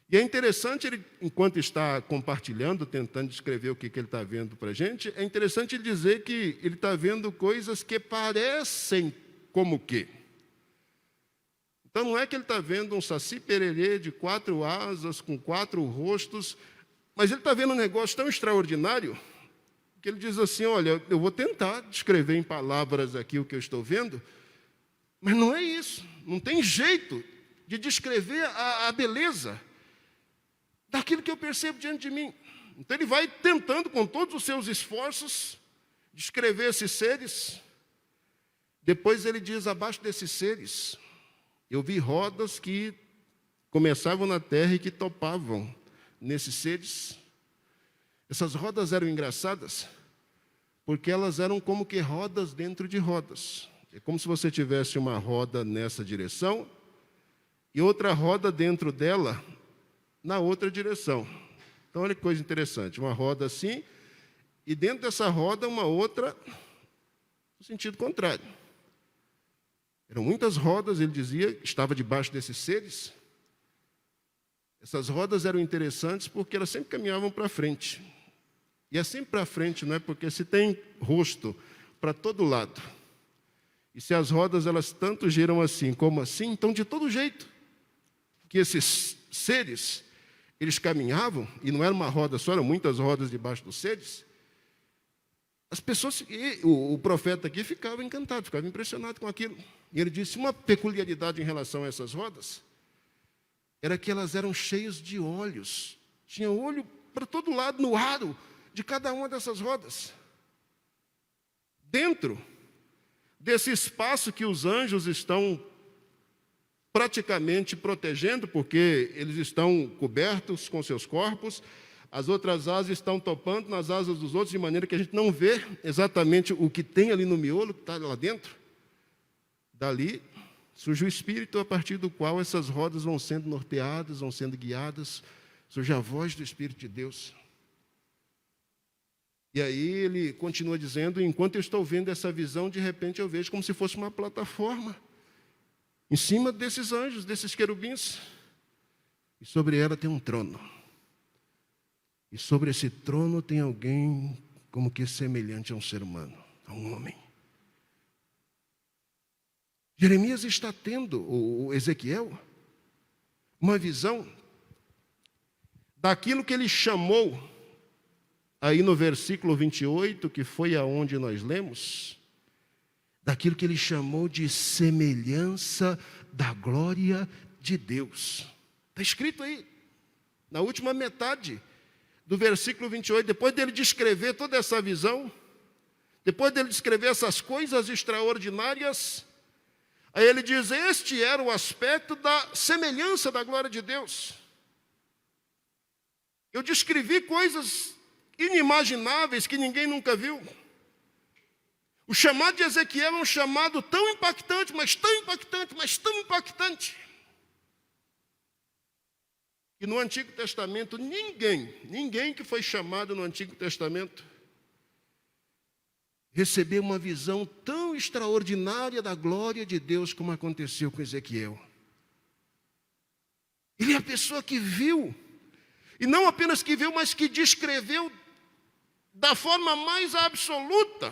E é interessante, ele, enquanto está compartilhando, tentando descrever o que ele está vendo para a gente, é interessante ele dizer que ele está vendo coisas que parecem como que. Então, não é que ele está vendo um saci-pererê de 4 asas, com 4 rostos, mas ele está vendo um negócio tão extraordinário, que ele diz assim, olha, eu vou tentar descrever em palavras aqui o que eu estou vendo, mas não é isso, não tem jeito de descrever a beleza daquilo que eu percebo diante de mim. Então ele vai tentando com todos os seus esforços descrever esses seres. Depois ele diz, abaixo desses seres, eu vi rodas que começavam na terra e que topavam nesses seres. Essas rodas eram engraçadas, porque elas eram como que rodas dentro de rodas. É como se você tivesse uma roda nessa direção e outra roda dentro dela na outra direção. Então, olha que coisa interessante. Uma roda assim, e dentro dessa roda, uma outra no sentido contrário. Eram muitas rodas, ele dizia, que estava debaixo desses seres. Essas rodas eram interessantes porque elas sempre caminhavam para frente. E é sempre para frente, não é? Porque se tem rosto para todo lado, e se as rodas elas tanto giram assim como assim, então de todo jeito que esses seres eles caminhavam, e não era uma roda só, eram muitas rodas debaixo dos seres, as pessoas, o profeta aqui ficava encantado, ficava impressionado com aquilo. E ele disse, uma peculiaridade em relação a essas rodas, era que elas eram cheias de olhos. Tinha olho para todo lado, no aro de cada uma dessas rodas. Dentro desse espaço que os anjos estão praticamente protegendo, porque eles estão cobertos com seus corpos, as outras asas estão topando nas asas dos outros, de maneira que a gente não vê exatamente o que tem ali no miolo, que está lá dentro. Dali surge o Espírito, a partir do qual essas rodas vão sendo norteadas, vão sendo guiadas, surge a voz do Espírito de Deus. E aí ele continua dizendo, enquanto eu estou vendo essa visão, de repente eu vejo como se fosse uma plataforma, em cima desses anjos, desses querubins, e sobre ela tem um trono. E sobre esse trono tem alguém como que semelhante a um ser humano, a um homem. Jeremias está tendo, o Ezequiel, uma visão daquilo que ele chamou, aí no versículo 28, que foi aonde nós lemos, daquilo que ele chamou de semelhança da glória de Deus. Está escrito aí, na última metade do versículo 28, depois dele descrever toda essa visão, depois dele descrever essas coisas extraordinárias, aí ele diz, este era o aspecto da semelhança da glória de Deus. Eu descrevi coisas inimagináveis que ninguém nunca viu. O chamado de Ezequiel é um chamado tão impactante, mas tão impactante, mas tão impactante, que no Antigo Testamento ninguém que foi chamado no Antigo Testamento receber uma visão tão extraordinária da glória de Deus como aconteceu com Ezequiel. Ele é a pessoa que viu, e não apenas que viu, mas que descreveu da forma mais absoluta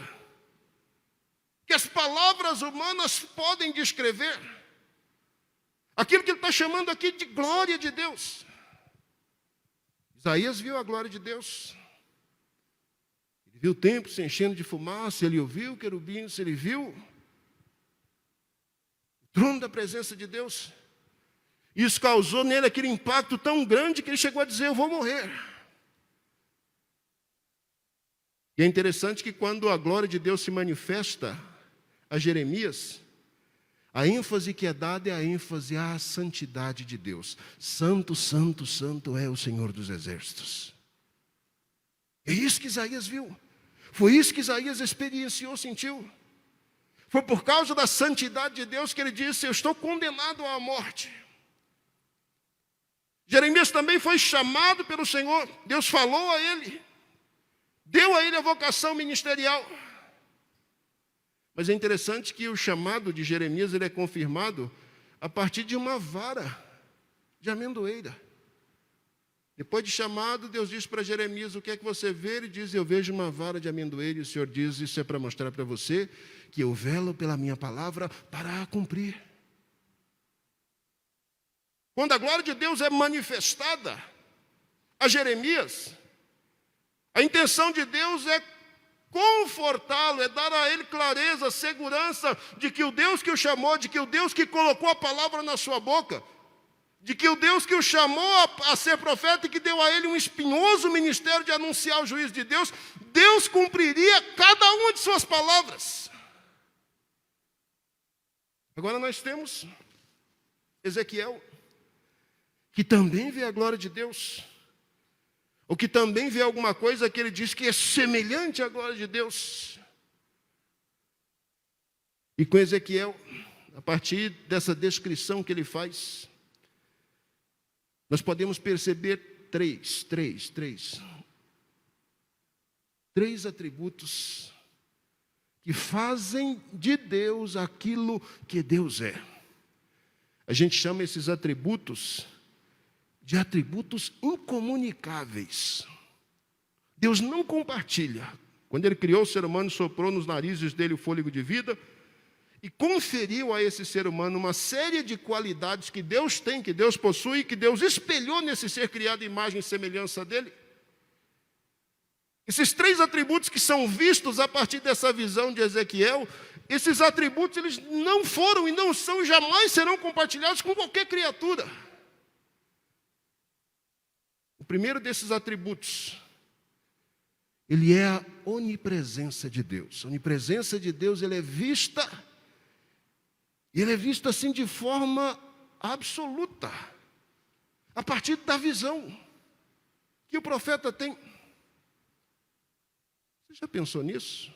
que as palavras humanas podem descrever aquilo que ele está chamando aqui de glória de Deus. Isaías viu a glória de Deus. Ele viu o templo se enchendo de fumaça, ele ouviu querubins, ele viu o trono da presença de Deus. Isso causou nele aquele impacto tão grande que ele chegou a dizer: eu vou morrer. E é interessante que quando a glória de Deus se manifesta a Jeremias, a ênfase que é dada é a ênfase à santidade de Deus. Santo, santo, santo é o Senhor dos exércitos. É isso que Isaías viu. Foi isso que Isaías experienciou, sentiu. Foi por causa da santidade de Deus que ele disse: eu estou condenado à morte. Jeremias também foi chamado pelo Senhor. Deus falou a ele, deu a ele a vocação ministerial. Mas é interessante que o chamado de Jeremias ele é confirmado a partir de uma vara de amendoeira. Depois de chamado, Deus diz para Jeremias: o que é que você vê? Ele diz: eu vejo uma vara de amendoeira. E o Senhor diz: isso é para mostrar para você que eu velo pela minha palavra para a cumprir. Quando a glória de Deus é manifestada a Jeremias, a intenção de Deus é confortá-lo, é dar a ele clareza, segurança de que o Deus que o chamou, de que o Deus que colocou a palavra na sua boca, de que o Deus que o chamou a ser profeta e que deu a ele um espinhoso ministério de anunciar o juízo de Deus, Deus cumpriria cada uma de suas palavras. Agora nós temos Ezequiel, que também vê a glória de Deus, ou que também vê alguma coisa que ele diz que é semelhante à glória de Deus. E com Ezequiel, a partir dessa descrição que ele faz, nós podemos perceber três atributos que fazem de Deus aquilo que Deus é. A gente chama esses atributos de atributos incomunicáveis. Deus não compartilha. Quando ele criou o ser humano, soprou nos narizes dele o fôlego de vida e conferiu a esse ser humano uma série de qualidades que Deus tem, que Deus possui, que Deus espelhou nesse ser criado à imagem e semelhança dele. Esses três atributos que são vistos a partir dessa visão de Ezequiel, esses atributos eles não foram e não são e jamais serão compartilhados com qualquer criatura. O primeiro desses atributos, ele é a onipresença de Deus. A onipresença de Deus, ele é vista assim de forma absoluta, a partir da visão que o profeta tem. Você já pensou nisso?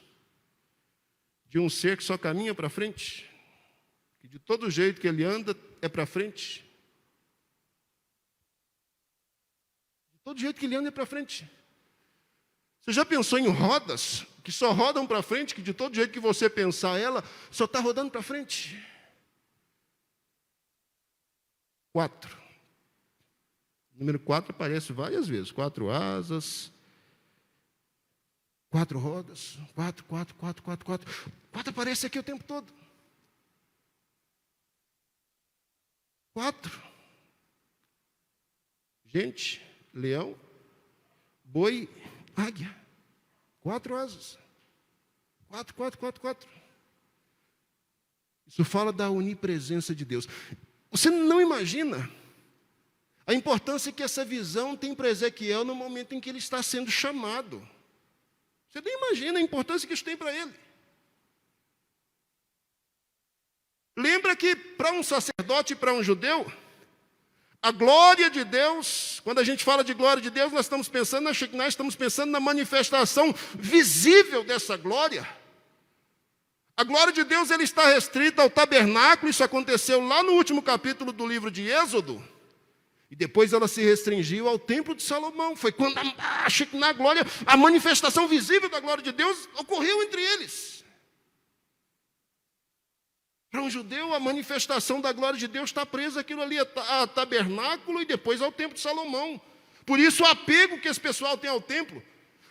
De um ser que só caminha para frente, que de todo jeito que ele anda é para frente. Todo jeito que ele anda é para frente. Você já pensou em rodas que só rodam para frente, que de todo jeito que você pensar ela, só está rodando para frente? 4. O número 4 aparece várias vezes. 4 asas, 4 rodas, 4. 4 aparece aqui o tempo todo. 4. Gente, leão, boi, águia. 4 asas. 4. Isso fala da onipresença de Deus. Você não imagina a importância que essa visão tem para Ezequiel no momento em que ele está sendo chamado. Você nem imagina a importância que isso tem para ele. Lembra que para um sacerdote e para um judeu, a glória de Deus, quando a gente fala de glória de Deus, nós estamos pensando na manifestação visível dessa glória. A glória de Deus ela está restrita ao tabernáculo, isso aconteceu lá no último capítulo do livro de Êxodo. E depois ela se restringiu ao templo de Salomão. Foi quando na glória, a manifestação visível da glória de Deus ocorreu entre eles. Para um judeu, a manifestação da glória de Deus está presa aquilo ali, a tabernáculo e depois ao templo de Salomão. Por isso o apego que esse pessoal tem ao templo.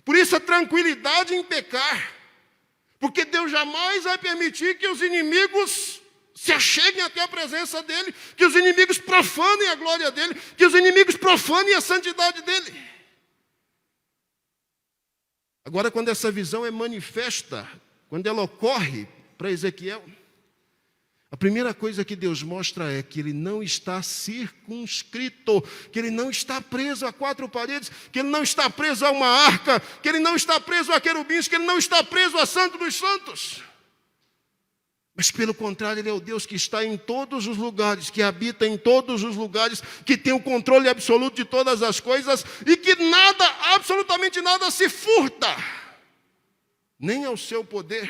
Por isso a tranquilidade em pecar. Porque Deus jamais vai permitir que os inimigos se acheguem até a presença dele, que os inimigos profanem a glória dele, que os inimigos profanem a santidade dele. Agora, quando essa visão é manifesta, quando ela ocorre para Ezequiel, a primeira coisa que Deus mostra é que ele não está circunscrito, que ele não está preso a quatro paredes, que ele não está preso a uma arca, que ele não está preso a querubins, que ele não está preso a Santo dos Santos. Mas pelo contrário, ele é o Deus que está em todos os lugares, que habita em todos os lugares, que tem o controle absoluto de todas as coisas e que nada, absolutamente nada se furta, nem ao seu poder,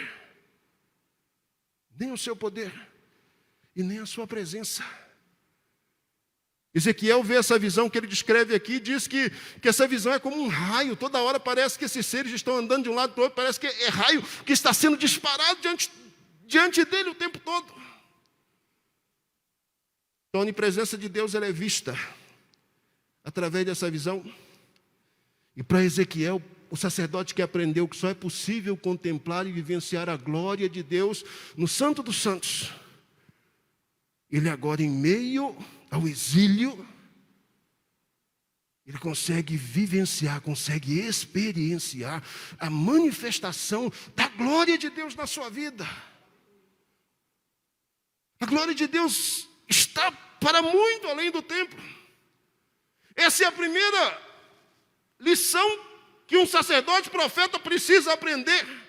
nem ao seu poder. E nem a sua presença. Ezequiel vê essa visão que ele descreve aqui e diz que essa visão é como um raio. Toda hora parece que esses seres estão andando de um lado para o outro, parece que é raio que está sendo disparado diante dele o tempo todo. Então a onipresença de Deus ela é vista através dessa visão. E para Ezequiel, o sacerdote que aprendeu que só é possível contemplar e vivenciar a glória de Deus no Santo dos Santos, ele agora, em meio ao exílio, ele consegue vivenciar, consegue experienciar a manifestação da glória de Deus na sua vida. A glória de Deus está para muito além do templo. Essa é a primeira lição que um sacerdote profeta precisa aprender.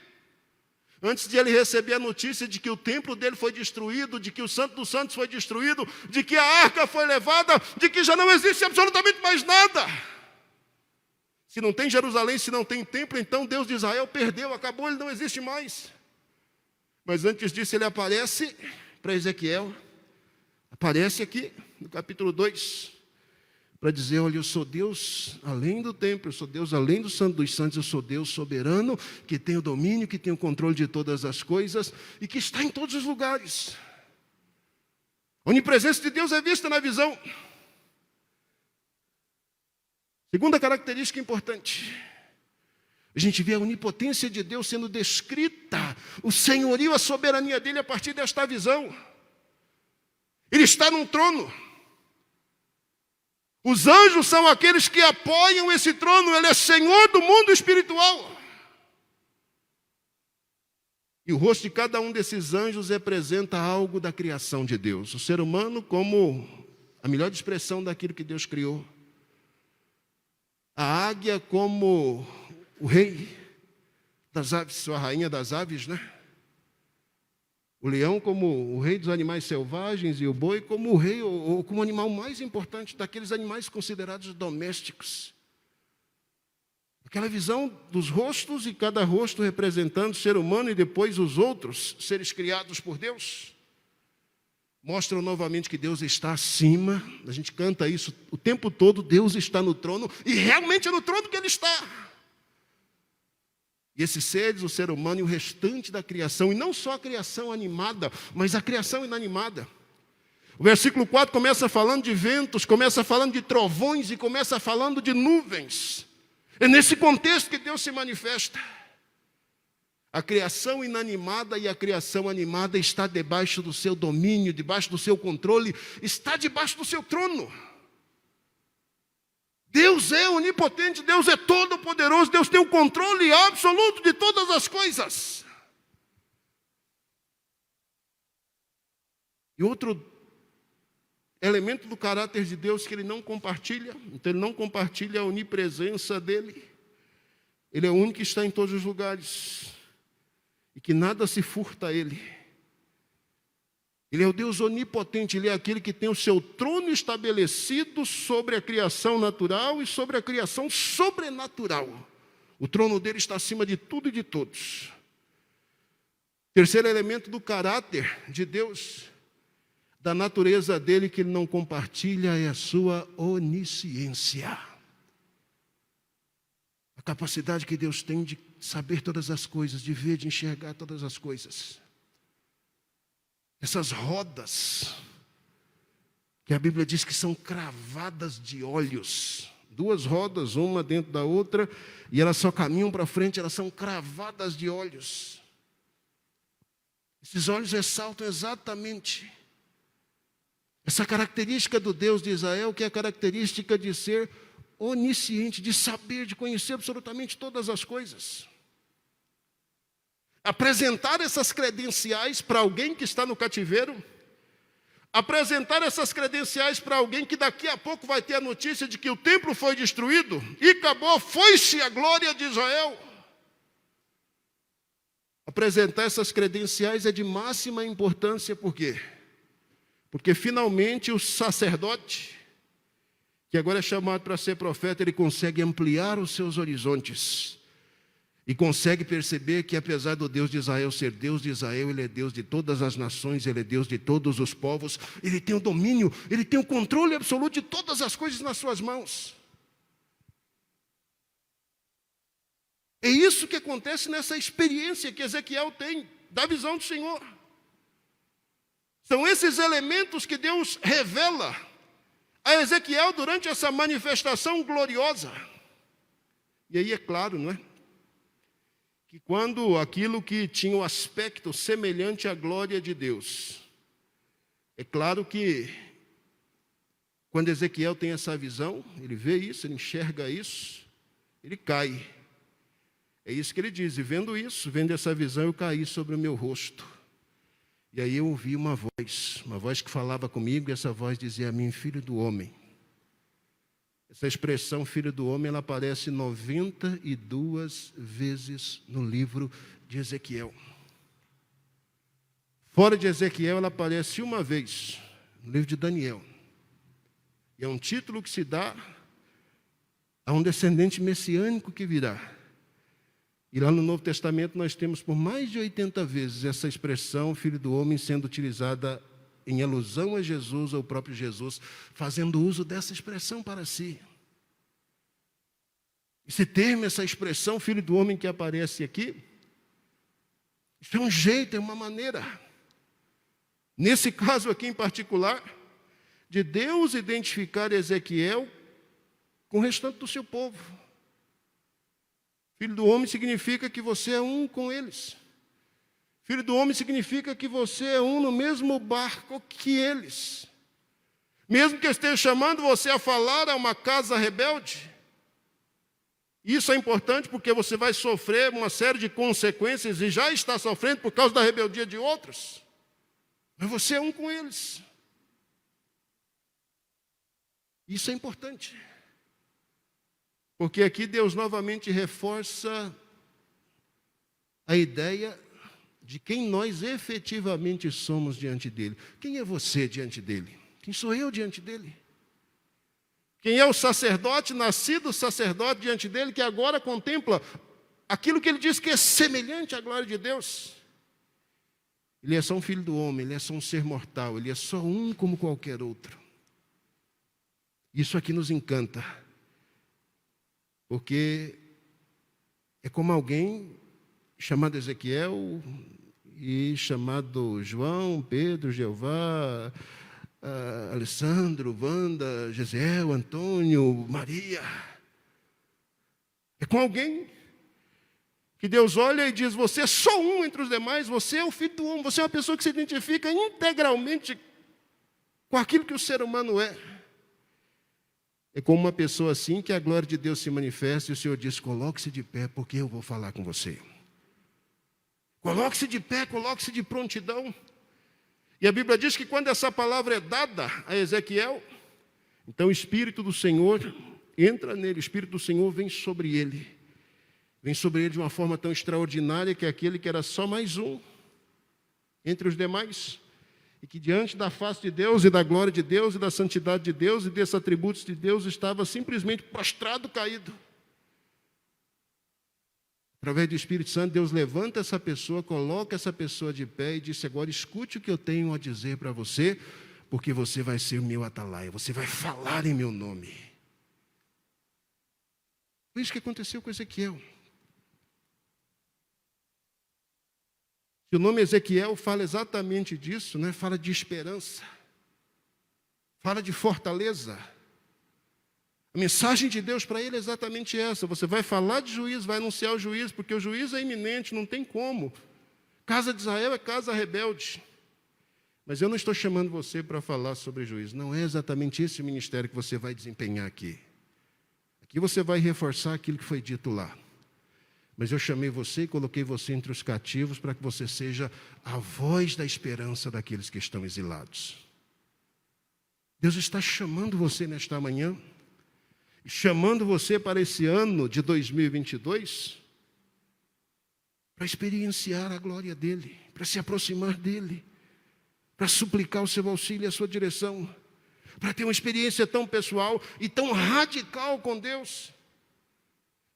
Antes de ele receber a notícia de que o templo dele foi destruído, de que o Santo dos Santos foi destruído, de que a arca foi levada, de que já não existe absolutamente mais nada. Se não tem Jerusalém, se não tem templo, então Deus de Israel perdeu, acabou, ele não existe mais. Mas antes disso ele aparece para Ezequiel, aparece aqui no capítulo 2, para dizer, olha, eu sou Deus além do templo, eu sou Deus além do Santo dos Santos, eu sou Deus soberano, que tem o domínio, que tem o controle de todas as coisas e que está em todos os lugares. A onipresença de Deus é vista na visão. Segunda característica importante, a gente vê a onipotência de Deus sendo descrita, o senhorio, a soberania dele a partir desta visão. Ele está num trono. Os anjos são aqueles que apoiam esse trono, ele é Senhor do mundo espiritual. E o rosto de cada um desses anjos representa algo da criação de Deus. O ser humano como a melhor expressão daquilo que Deus criou. A águia como o rei das aves, a rainha das aves, né? O leão como o rei dos animais selvagens e o boi como o rei ou como o animal mais importante daqueles animais considerados domésticos. Aquela visão dos rostos e cada rosto representando o ser humano e depois os outros seres criados por Deus. Mostram novamente que Deus está acima. A gente canta isso o tempo todo, Deus está no trono e realmente é no trono que Ele está. E esses seres, o ser humano e o restante da criação, e não só a criação animada, mas a criação inanimada. O versículo 4 começa falando de ventos, começa falando de trovões e começa falando de nuvens. É nesse contexto que Deus se manifesta. A criação inanimada e a criação animada está debaixo do seu domínio, debaixo do seu controle, está debaixo do seu trono. Deus é onipotente, Deus é todo-poderoso, Deus tem o controle absoluto de todas as coisas. E outro elemento do caráter de Deus que Ele não compartilha, então Ele não compartilha a onipresença dEle. Ele é o único que está em todos os lugares e que nada se furta a Ele. Ele é o Deus onipotente, Ele é aquele que tem o seu trono estabelecido sobre a criação natural e sobre a criação sobrenatural. O trono dele está acima de tudo e de todos. Terceiro elemento do caráter de Deus, da natureza dele que ele não compartilha é a sua onisciência. A capacidade que Deus tem de saber todas as coisas, de ver, de enxergar todas as coisas. Essas rodas, que a Bíblia diz que são cravadas de olhos. 2 rodas, uma dentro da outra, e elas só caminham para frente, elas são cravadas de olhos. Esses olhos ressaltam exatamente essa característica do Deus de Israel, que é a característica de ser onisciente, de saber, de conhecer absolutamente todas as coisas. Apresentar essas credenciais para alguém que está no cativeiro, apresentar essas credenciais para alguém que daqui a pouco vai ter a notícia de que o templo foi destruído e acabou, foi-se a glória de Israel. Apresentar essas credenciais é de máxima importância, por quê? Porque finalmente o sacerdote, que agora é chamado para ser profeta, ele consegue ampliar os seus horizontes e consegue perceber que apesar do Deus de Israel ser Deus de Israel, ele é Deus de todas as nações, ele é Deus de todos os povos, ele tem o domínio, ele tem o controle absoluto de todas as coisas nas suas mãos. É isso que acontece nessa experiência que Ezequiel tem da visão do Senhor. São esses elementos que Deus revela a Ezequiel durante essa manifestação gloriosa. E aí é claro, não é? Que quando aquilo que tinha o aspecto semelhante à glória de Deus, é claro que quando Ezequiel tem essa visão, ele vê isso, ele enxerga isso, ele cai. É isso que ele diz, e vendo isso, vendo essa visão, eu caí sobre o meu rosto. E aí eu ouvi uma voz que falava comigo, e essa voz dizia a mim, filho do homem. Essa expressão, filho do homem, ela aparece 92 vezes no livro de Ezequiel. Fora de Ezequiel, ela aparece uma vez no livro de Daniel. E é um título que se dá a um descendente messiânico que virá. E lá no Novo Testamento nós temos por mais de 80 vezes essa expressão, filho do homem, sendo utilizada em alusão a Jesus, ao próprio Jesus, fazendo uso dessa expressão para si. Esse termo, essa expressão, filho do homem que aparece aqui, isso é um jeito, é uma maneira, nesse caso aqui em particular, de Deus identificar Ezequiel com o restante do seu povo. Filho do homem significa que você é um com eles. Filho do homem significa que você é um no mesmo barco que eles. Mesmo que esteja chamando você a falar a uma casa rebelde, isso é importante porque você vai sofrer uma série de consequências e já está sofrendo por causa da rebeldia de outros. Mas você é um com eles. Isso é importante. Porque aqui Deus novamente reforça a ideia de quem nós efetivamente somos diante dele. Quem é você diante dele? Quem sou eu diante dele? Quem é o sacerdote, nascido sacerdote diante dele, que agora contempla aquilo que ele diz que é semelhante à glória de Deus? Ele é só um filho do homem, ele é só um ser mortal, ele é só um como qualquer outro. Isso aqui nos encanta. Porque é como alguém chamado Ezequiel e chamado João, Pedro, Jeová, Alessandro, Wanda, Gesiel, Antônio, Maria. É com alguém que Deus olha e diz, você é só um entre os demais, você é o filho do homem, você é uma pessoa que se identifica integralmente com aquilo que o ser humano é. É como uma pessoa assim que a glória de Deus se manifesta e o Senhor diz, coloque-se de pé porque eu vou falar com você. Coloque-se de pé, coloque-se de prontidão. E a Bíblia diz que quando essa palavra é dada a Ezequiel, então o Espírito do Senhor entra nele, o Espírito do Senhor vem sobre ele. Vem sobre ele de uma forma tão extraordinária que aquele que era só mais um entre os demais, e que diante da face de Deus e da glória de Deus e da santidade de Deus e desses atributos de Deus estava simplesmente prostrado, caído. Através do Espírito Santo, Deus levanta essa pessoa, coloca essa pessoa de pé e diz, agora escute o que eu tenho a dizer para você, porque você vai ser o meu atalaia, você vai falar em meu nome. Foi isso que aconteceu com Ezequiel. E o nome Ezequiel fala exatamente disso, né? Fala de esperança, fala de fortaleza. A mensagem de Deus para ele é exatamente essa: você vai falar de juízo, vai anunciar o juízo, porque o juízo é iminente, não tem como. Casa de Israel é casa rebelde. Mas eu não estou chamando você para falar sobre juízo, não é exatamente esse o ministério que você vai desempenhar aqui. Aqui você vai reforçar aquilo que foi dito lá. Mas eu chamei você e coloquei você entre os cativos para que você seja a voz da esperança daqueles que estão exilados. Deus está chamando você nesta manhã, chamando você para esse ano de 2022, para experienciar a glória dEle, para se aproximar dEle, para suplicar o seu auxílio e a sua direção, para ter uma experiência tão pessoal e tão radical com Deus,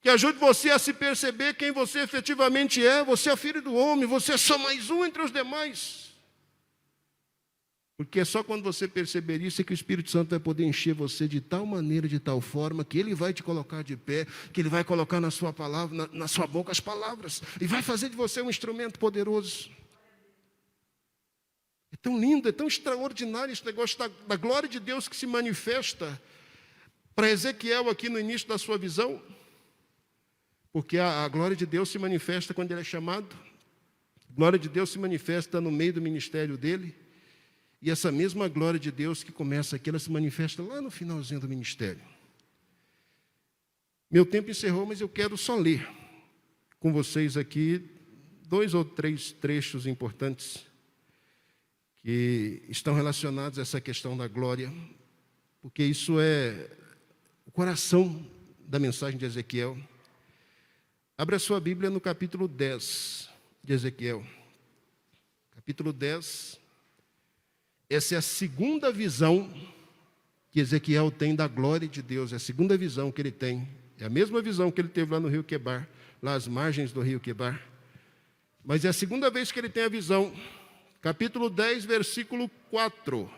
que ajude você a se perceber quem você efetivamente é. Você é filho do homem, você é só mais um entre os demais. Porque é só quando você perceber isso que o Espírito Santo vai poder encher você de tal maneira, de tal forma, que Ele vai te colocar de pé, que Ele vai colocar na sua palavra, na sua boca as palavras, e vai fazer de você um instrumento poderoso. É tão lindo, é tão extraordinário esse negócio da glória de Deus que se manifesta para Ezequiel aqui no início da sua visão. Porque a glória de Deus se manifesta quando ele é chamado, a glória de Deus se manifesta no meio do ministério dele, e essa mesma glória de Deus que começa aqui, ela se manifesta lá no finalzinho do ministério. Meu tempo encerrou, mas eu quero só ler com vocês aqui 2 ou 3 trechos importantes que estão relacionados a essa questão da glória, porque isso é o coração da mensagem de Ezequiel. Abra a sua Bíblia no capítulo 10 de Ezequiel. Capítulo 10. Essa é a segunda visão que Ezequiel tem da glória de Deus. É a segunda visão que ele tem. É a mesma visão que ele teve lá no rio Quebar, lá às margens do rio Quebar. Mas é a segunda vez que ele tem a visão. Capítulo 10, versículo 4.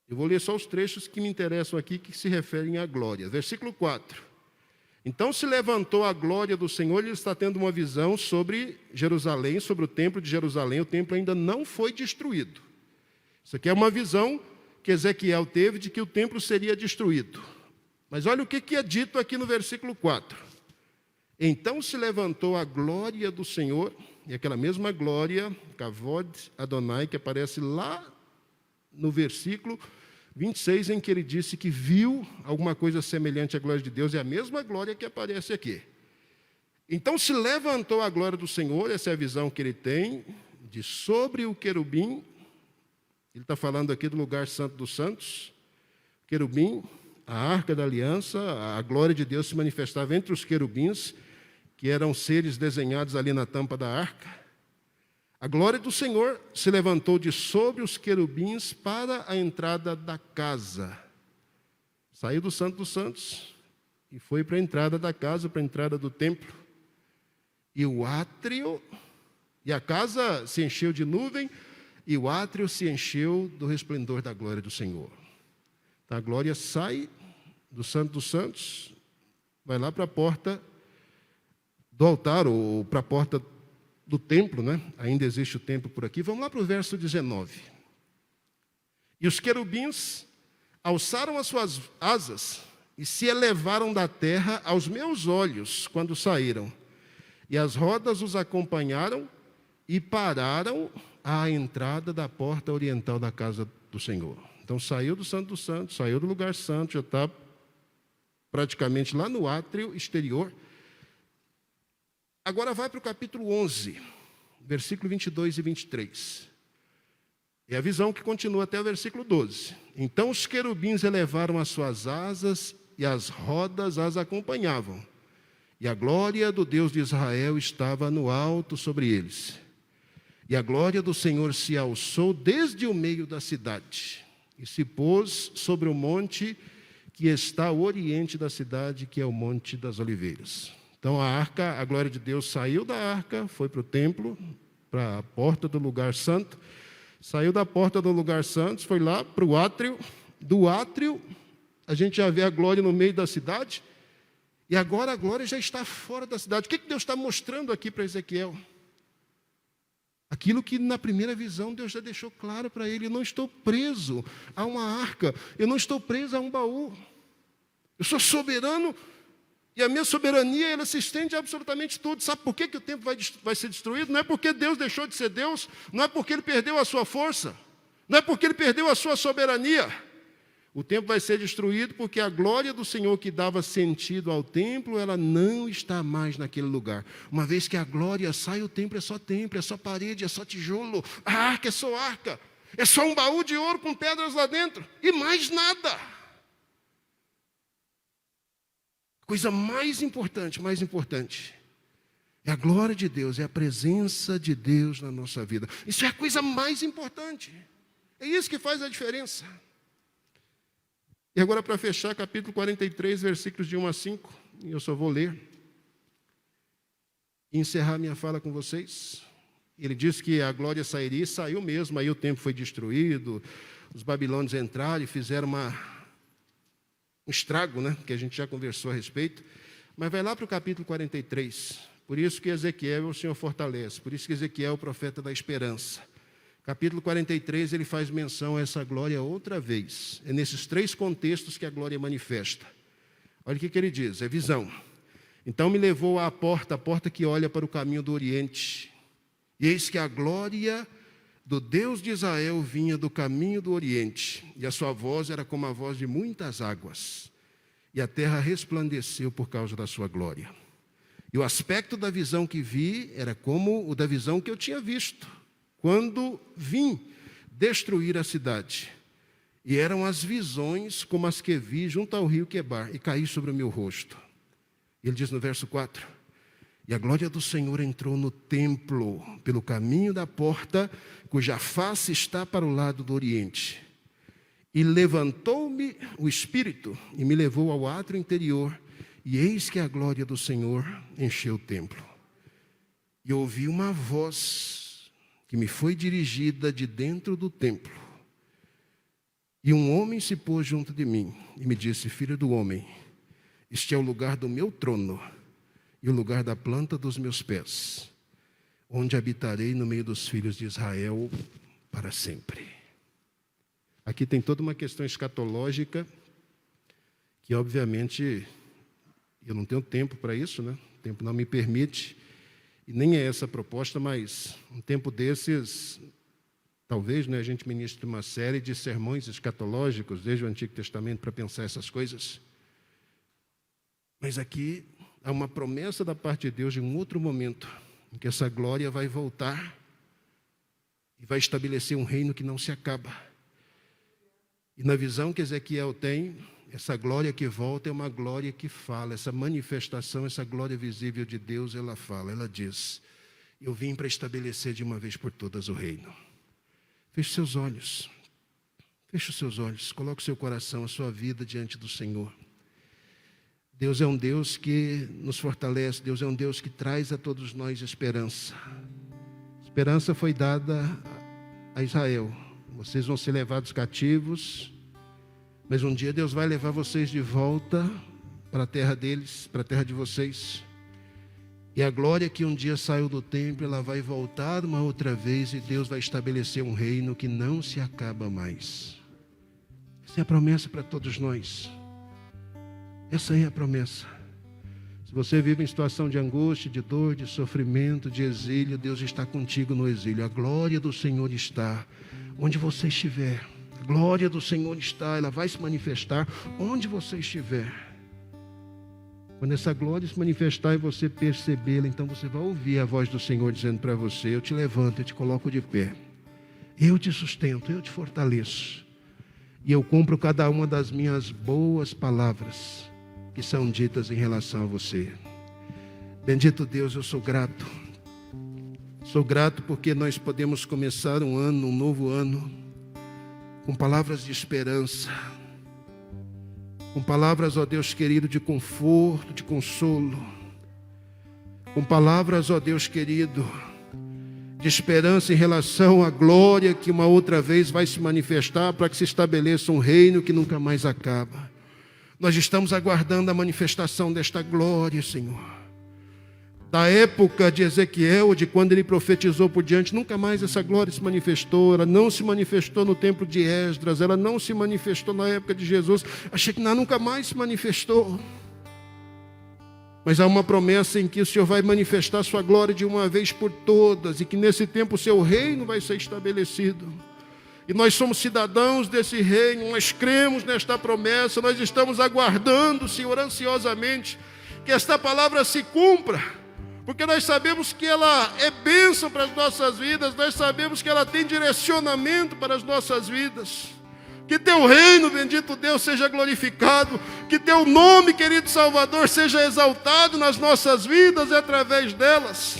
Eu vou ler só os trechos que me interessam aqui, que se referem à glória. Versículo 4. Então se levantou a glória do Senhor, ele está tendo uma visão sobre Jerusalém, sobre o templo de Jerusalém. O templo ainda não foi destruído. Isso aqui é uma visão que Ezequiel teve de que o templo seria destruído. Mas olha o que é dito aqui no versículo 4. Então se levantou a glória do Senhor, e aquela mesma glória, Kavod Adonai, que aparece lá no versículo 26, em que ele disse que viu alguma coisa semelhante à glória de Deus, é a mesma glória que aparece aqui. Então se levantou a glória do Senhor, essa é a visão que ele tem, de sobre o querubim. Ele está falando aqui do lugar santo dos santos. Querubim, a arca da aliança, a glória de Deus se manifestava entre os querubins, que eram seres desenhados ali na tampa da arca. A glória do Senhor se levantou de sobre os querubins para a entrada da casa. Saiu do Santo dos Santos e foi para a entrada da casa, para a entrada do templo. E o átrio, e a casa se encheu de nuvem, e o átrio se encheu do resplendor da glória do Senhor. Então, a glória sai do Santo dos Santos, vai lá para a porta do altar, ou para a porta do templo, né? Ainda existe o templo por aqui. Vamos lá para o verso 19. E os querubins alçaram as suas asas e se elevaram da terra aos meus olhos quando saíram. E as rodas os acompanharam e pararam à entrada da porta oriental da casa do Senhor. Então saiu do Santo dos Santos, saiu do lugar santo, já está praticamente lá no átrio exterior. Agora vai para o capítulo 11, versículo 22 e 23. É a visão que continua até o versículo 12. Então os querubins elevaram as suas asas e as rodas as acompanhavam. E a glória do Deus de Israel estava no alto sobre eles. E a glória do Senhor se alçou desde o meio da cidade e se pôs sobre o monte que está ao oriente da cidade, que é o Monte das Oliveiras. Então a arca, a glória de Deus saiu da arca, foi para o templo, para a porta do lugar santo, Saiu da porta do lugar santo, foi lá para o átrio. Do átrio, a gente já vê a glória no meio da cidade. E agora a glória já está fora da cidade. O que Deus está mostrando aqui para Ezequiel? Aquilo que na primeira visão Deus já deixou claro para ele. Eu não estou preso a uma arca. Eu não estou preso a um baú. Eu sou soberano. E a minha soberania, ela se estende a absolutamente tudo. Sabe por que o templo vai ser destruído? Não é porque Deus deixou de ser Deus. Não é porque Ele perdeu a sua força. Não é porque Ele perdeu a sua soberania. O templo vai ser destruído porque a glória do Senhor que dava sentido ao templo, ela não está mais naquele lugar. Uma vez que a glória sai, o templo, é só parede, é só tijolo. A arca é só arca. É só um baú de ouro com pedras lá dentro. E mais nada. A coisa mais importante, é a glória de Deus, é a presença de Deus na nossa vida. Isso é a coisa mais importante. É isso que faz a diferença. E agora, para fechar, capítulo 43, versículos de 1 a 5, e eu só vou ler e encerrar minha fala com vocês. Ele diz que a glória sairia, e saiu mesmo, aí o templo foi destruído, os babilônios entraram e fizeram um estrago, que a gente já conversou a respeito. Mas vai lá para o capítulo 43, por isso que Ezequiel o Senhor fortalece, por isso que Ezequiel é o profeta da esperança. Capítulo 43, ele faz menção a essa glória outra vez. É nesses 3 contextos que a glória manifesta. Olha o que ele diz, é visão. Então me levou à porta, a porta que olha para o caminho do Oriente. E eis que a glória do Deus de Israel vinha do caminho do Oriente. E a sua voz era como a voz de muitas águas. E a terra resplandeceu por causa da sua glória. E o aspecto da visão que vi era como o da visão que eu tinha visto quando vim destruir a cidade. E eram as visões como as que vi junto ao rio Quebar, e caí sobre o meu rosto. Ele diz no verso 4, e a glória do Senhor entrou no templo, pelo caminho da porta, cuja face está para o lado do Oriente. E levantou-me o Espírito, e me levou ao átrio interior, e eis que a glória do Senhor encheu o templo. E ouvi uma voz que me foi dirigida de dentro do templo. E um homem se pôs junto de mim e me disse, filho do homem, este é o lugar do meu trono e o lugar da planta dos meus pés, onde habitarei no meio dos filhos de Israel para sempre. Aqui tem toda uma questão escatológica que, obviamente, eu não tenho tempo para isso, O tempo não me permite. E nem é essa a proposta, mas um tempo desses, talvez a gente ministre uma série de sermões escatológicos, desde o Antigo Testamento, para pensar essas coisas. Mas aqui há uma promessa da parte de Deus de um outro momento, em que essa glória vai voltar e vai estabelecer um reino que não se acaba. E na visão que Ezequiel tem, essa glória que volta é uma glória que fala, essa manifestação, essa glória visível de Deus, ela fala, ela diz, eu vim para estabelecer de uma vez por todas o reino. Feche seus olhos, coloque o seu coração, a sua vida diante do Senhor. Deus é um Deus que nos fortalece, Deus é um Deus que traz a todos nós esperança. Esperança foi dada a Israel, vocês vão ser levados cativos, mas um dia Deus vai levar vocês de volta para a terra deles, para a terra de vocês. E a glória que um dia saiu do templo, ela vai voltar uma outra vez e Deus vai estabelecer um reino que não se acaba mais. Essa é a promessa para todos nós. Essa é a promessa. Se você vive em situação de angústia, de dor, de sofrimento, de exílio, Deus está contigo no exílio. A glória do Senhor está onde você estiver. A glória do Senhor está, ela vai se manifestar onde você estiver. Quando essa glória se manifestar e você percebê-la, então você vai ouvir a voz do Senhor dizendo para você, eu te levanto, eu te coloco de pé. Eu te sustento, eu te fortaleço. E eu cumpro cada uma das minhas boas palavras que são ditas em relação a você. Bendito Deus, eu sou grato. Sou grato porque nós podemos começar um novo ano, com palavras de esperança, com palavras, ó Deus querido, de conforto, de consolo, com palavras, ó Deus querido, de de esperança em relação à glória que uma outra vez vai se manifestar para que se estabeleça um reino que nunca mais acaba. Nós estamos aguardando a manifestação desta glória, Senhor. Da época de Ezequiel, de quando ele profetizou por diante, nunca mais essa glória se manifestou. Ela não se manifestou no templo de Esdras, ela não se manifestou na época de Jesus. A Shekinah nunca mais se manifestou. Mas há uma promessa em que o Senhor vai manifestar sua glória de uma vez por todas, e que nesse tempo o seu reino vai ser estabelecido. E nós somos cidadãos desse reino, nós cremos nesta promessa, nós estamos aguardando, Senhor, ansiosamente, que esta palavra se cumpra, porque nós sabemos que ela é bênção para as nossas vidas, nós sabemos que ela tem direcionamento para as nossas vidas. Que teu reino, bendito Deus, seja glorificado, que teu nome, querido Salvador, seja exaltado nas nossas vidas e através delas.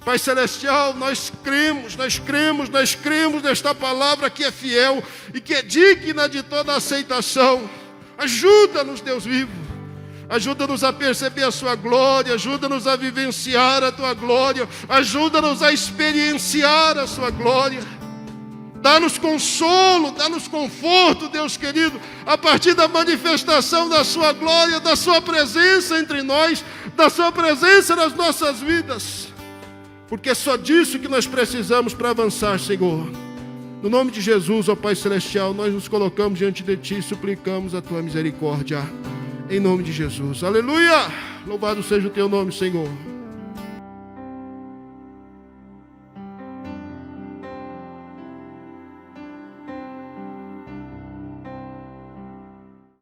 Pai Celestial, nós cremos nesta palavra que é fiel e que é digna de toda aceitação. Ajuda-nos, Deus vivo, ajuda-nos a perceber a sua glória, ajuda-nos a vivenciar a tua glória, ajuda-nos a experienciar a sua glória. Dá-nos consolo, dá-nos conforto, Deus querido, a partir da manifestação da sua glória, da sua presença entre nós, da sua presença nas nossas vidas. Porque é só disso que nós precisamos para avançar, Senhor. No nome de Jesus, ó Pai Celestial, nós nos colocamos diante de Ti e suplicamos a Tua misericórdia. Em nome de Jesus. Aleluia! Louvado seja o Teu nome, Senhor.